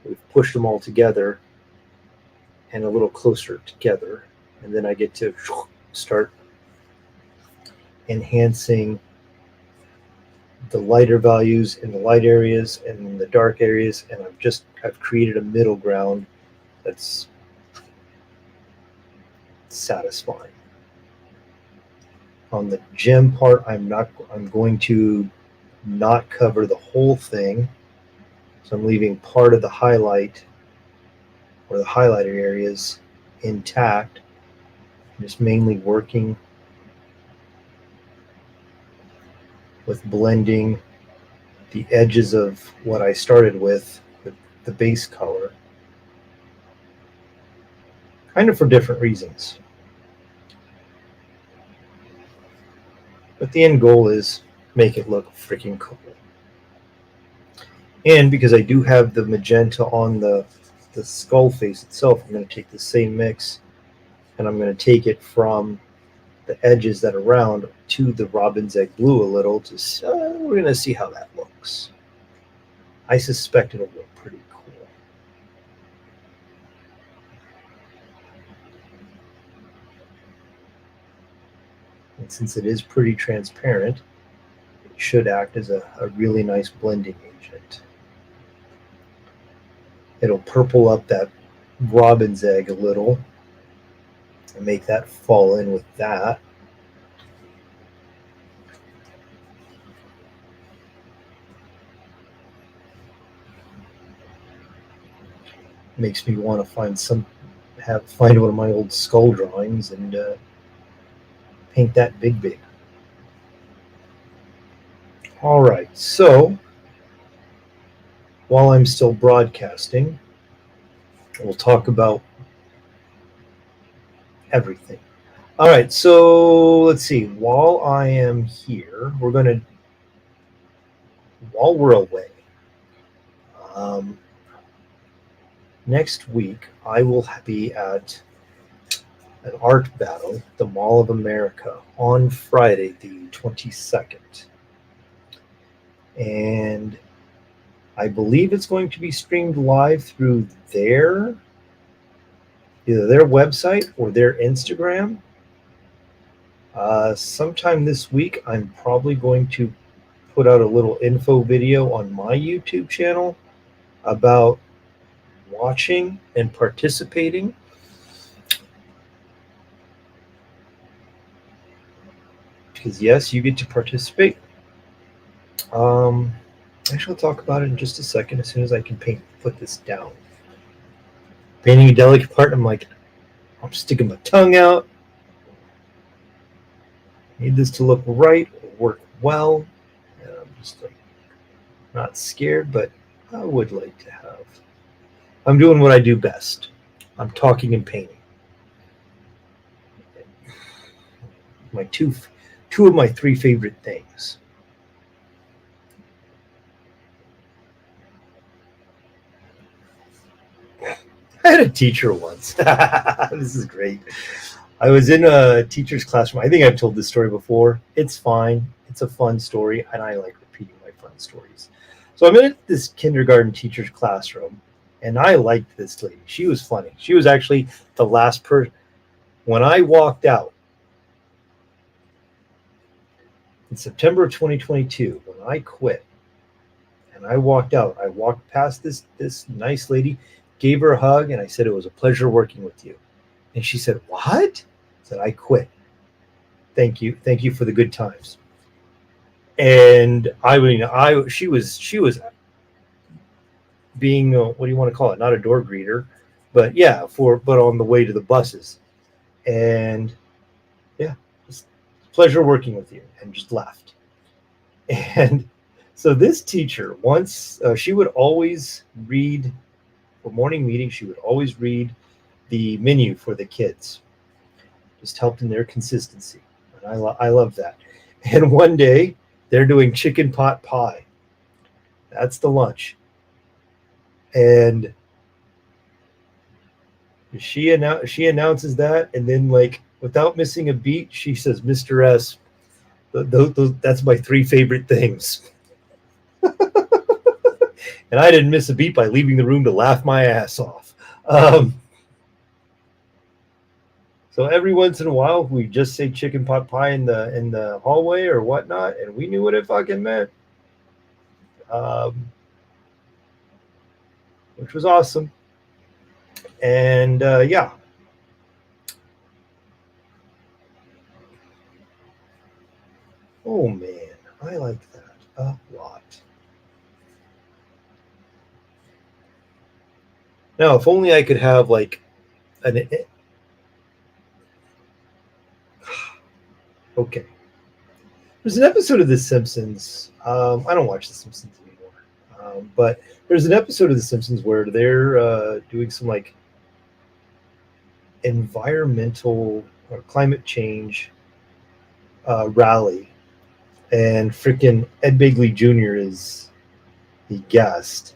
we've pushed them all together and a little closer together. And then I get to start enhancing the lighter values in the light areas and in the dark areas, and I've created a middle ground that's satisfying. On the gem part, I'm going to not cover the whole thing, so I'm leaving part of the highlight or the highlighter areas intact. I'm just mainly working with blending the edges of what I started with the base color, kind of for different reasons. But the end goal is make it look freaking cool. And because I do have the magenta on the skull face itself, I'm going to take the same mix and I'm going to take it from the edges that are round to the robin's egg blue a little. We're going to see how that looks. I suspect it'll look pretty cool. And since it is pretty transparent, it should act as a really nice blending agent. It'll purple up that robin's egg a little and make that fall in with that. Makes me want to find one of my old skull drawings and paint that big. All right, so while I'm still broadcasting, we'll talk about everything. All right, so let's see. While I am here, while we're away, next week I will be at an art battle, the Mall of America, on Friday the 22nd. And I believe it's going to be streamed live through either their website or their Instagram. Sometime this week, I'm probably going to put out a little info video on my YouTube channel about watching and participating. Because yes, you get to participate. Actually, I'll talk about it in just a second as soon as I can put this down. Painting a delicate part, I'm sticking my tongue out. Need this to look right, work well. And I'm just not scared, but I would like to have. I'm doing what I do best. I'm talking and painting. My two of my three favorite things. I had a teacher once. This is great. I was in a teacher's classroom. I think I've told this story before. It's fine. It's a fun story, and I like repeating my fun stories. So I'm in this kindergarten teacher's classroom, and I liked this lady. She was funny. She was actually the last person. When I walked out in September of 2022, when I quit, and I walked out, I walked past this nice lady, gave her a hug, and I said, it was a pleasure working with you. And she said, what? I said, I quit. Thank you. Thank you for the good times. And she was being, what do you want to call it? Not a door greeter, but yeah, but on the way to the buses. And yeah, it's a pleasure working with you, and just left. And so this teacher, once she would always read, for morning meeting, she would always read the menu for the kids. Just helped in their consistency. And I love that. And one day they're doing chicken pot pie. That's the lunch. And she announces that, and then without missing a beat, she says, Mr. S, that's my three favorite things. And I didn't miss a beat by leaving the room to laugh my ass off. So every once in a while, we just say chicken pot pie in the hallway or whatnot, and we knew what it fucking meant, which was awesome. And yeah. Oh man, I like that a lot. Now, if only I could have okay. There's an episode of The Simpsons. I don't watch The Simpsons anymore. But there's an episode of The Simpsons where they're doing some environmental or climate change rally. And freaking Ed Begley Jr. is the guest.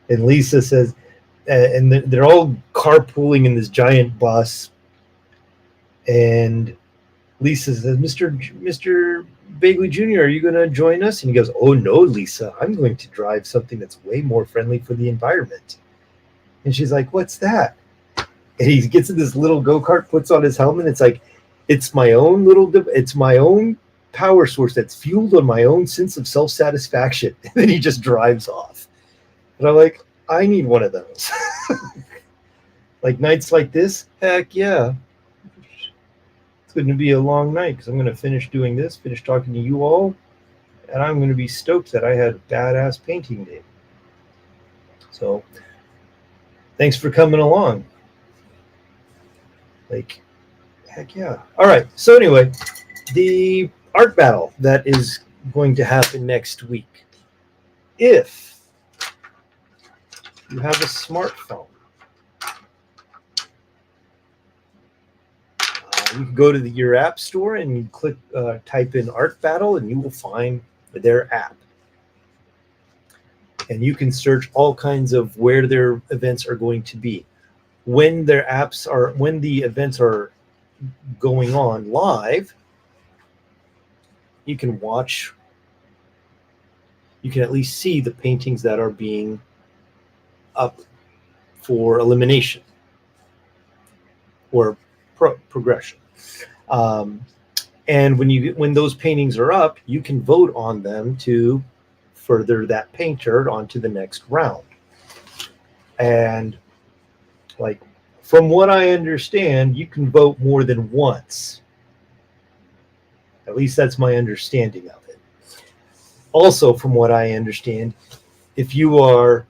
And Lisa says, and they're all carpooling in this giant bus. And Lisa says, Mr. Begley Jr., are you going to join us? And he goes, oh, no, Lisa, I'm going to drive something that's way more friendly for the environment. And she's like, what's that? And he gets in this little go-kart, puts on his helmet. It's my own power source that's fueled on my own sense of self-satisfaction. And then he just drives off. And I'm like, I need one of those. Nights like this, heck yeah. It's going to be a long night because I'm going to finish doing this, finish talking to you all, and I'm going to be stoked that I had a badass painting day. So thanks for coming along. Heck yeah. All right. So anyway, the art battle that is going to happen next week. If you have a smartphone, you can go to your app store and you type in Art Battle, and you will find their app. And you can search all kinds of where their events are going to be. When the events are going on live, you can you can at least see the paintings that are being up for elimination or progression. And when those paintings are up, you can vote on them to further that painter onto the next round. And like, from what I understand, you can vote more than once. At least that's my understanding of it. Also, from what I understand, if you are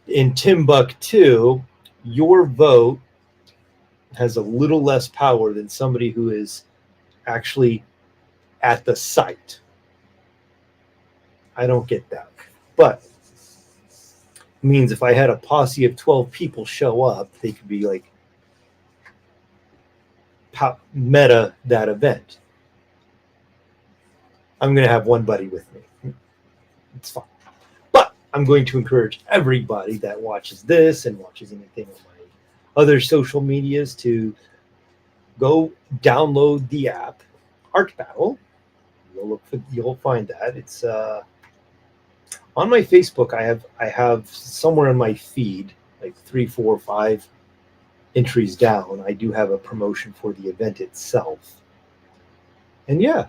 in Timbuktu, your vote has a little less power than somebody who is actually at the site. I don't get that. But it means if I had a posse of 12 people show up, they could be like meta that event. I'm going to have one buddy with me. It's fine. But I'm going to encourage everybody that watches this and watches anything on my other social medias to go download the app Art Battle. You'll find that. It's on my Facebook. I have somewhere in my feed, like 3, 4, 5 entries down, I do have a promotion for the event itself. And yeah,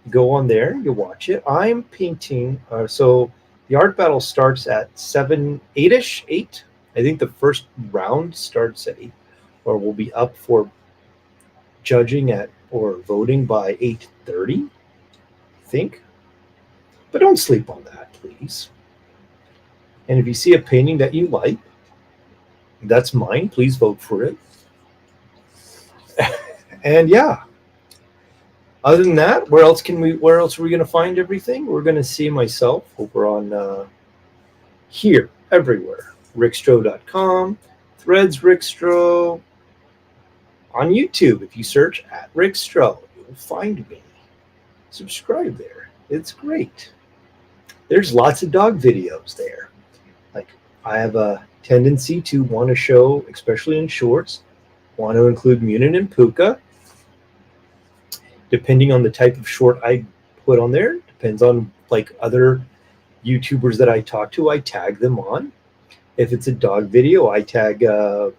go on there, you watch it. I'm painting, so the Art Battle starts at 8-ish. I think the first round starts at 8, or will be up for judging at or voting by 8:30, I think. But don't sleep on that, please. And if you see a painting that you like, that's mine, please vote for it. And yeah, other than that, where else are we going to find everything? We're going to see myself over on here, everywhere. rickstro.com, Threads Rickstro. On YouTube, if you search at Rickstro, you'll find me. Subscribe there. It's great. There's lots of dog videos there. Like, I have a tendency to want to show, especially in shorts, want to include Munin and Puka. Depending on the type of short I put on there, depends on like other YouTubers that I talk to, I tag them on. If it's a dog video, I tag one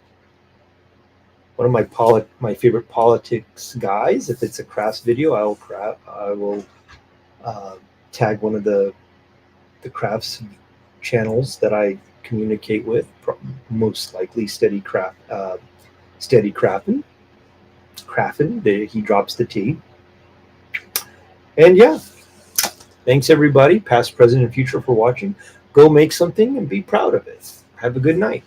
of my favorite politics guys. If it's a crafts video, I will tag one of the crafts channels that I communicate with, most likely Steady Craftin. He drops the T. And yeah, thanks everybody, past, present, and future, for watching. Go make something and be proud of it. Have a good night.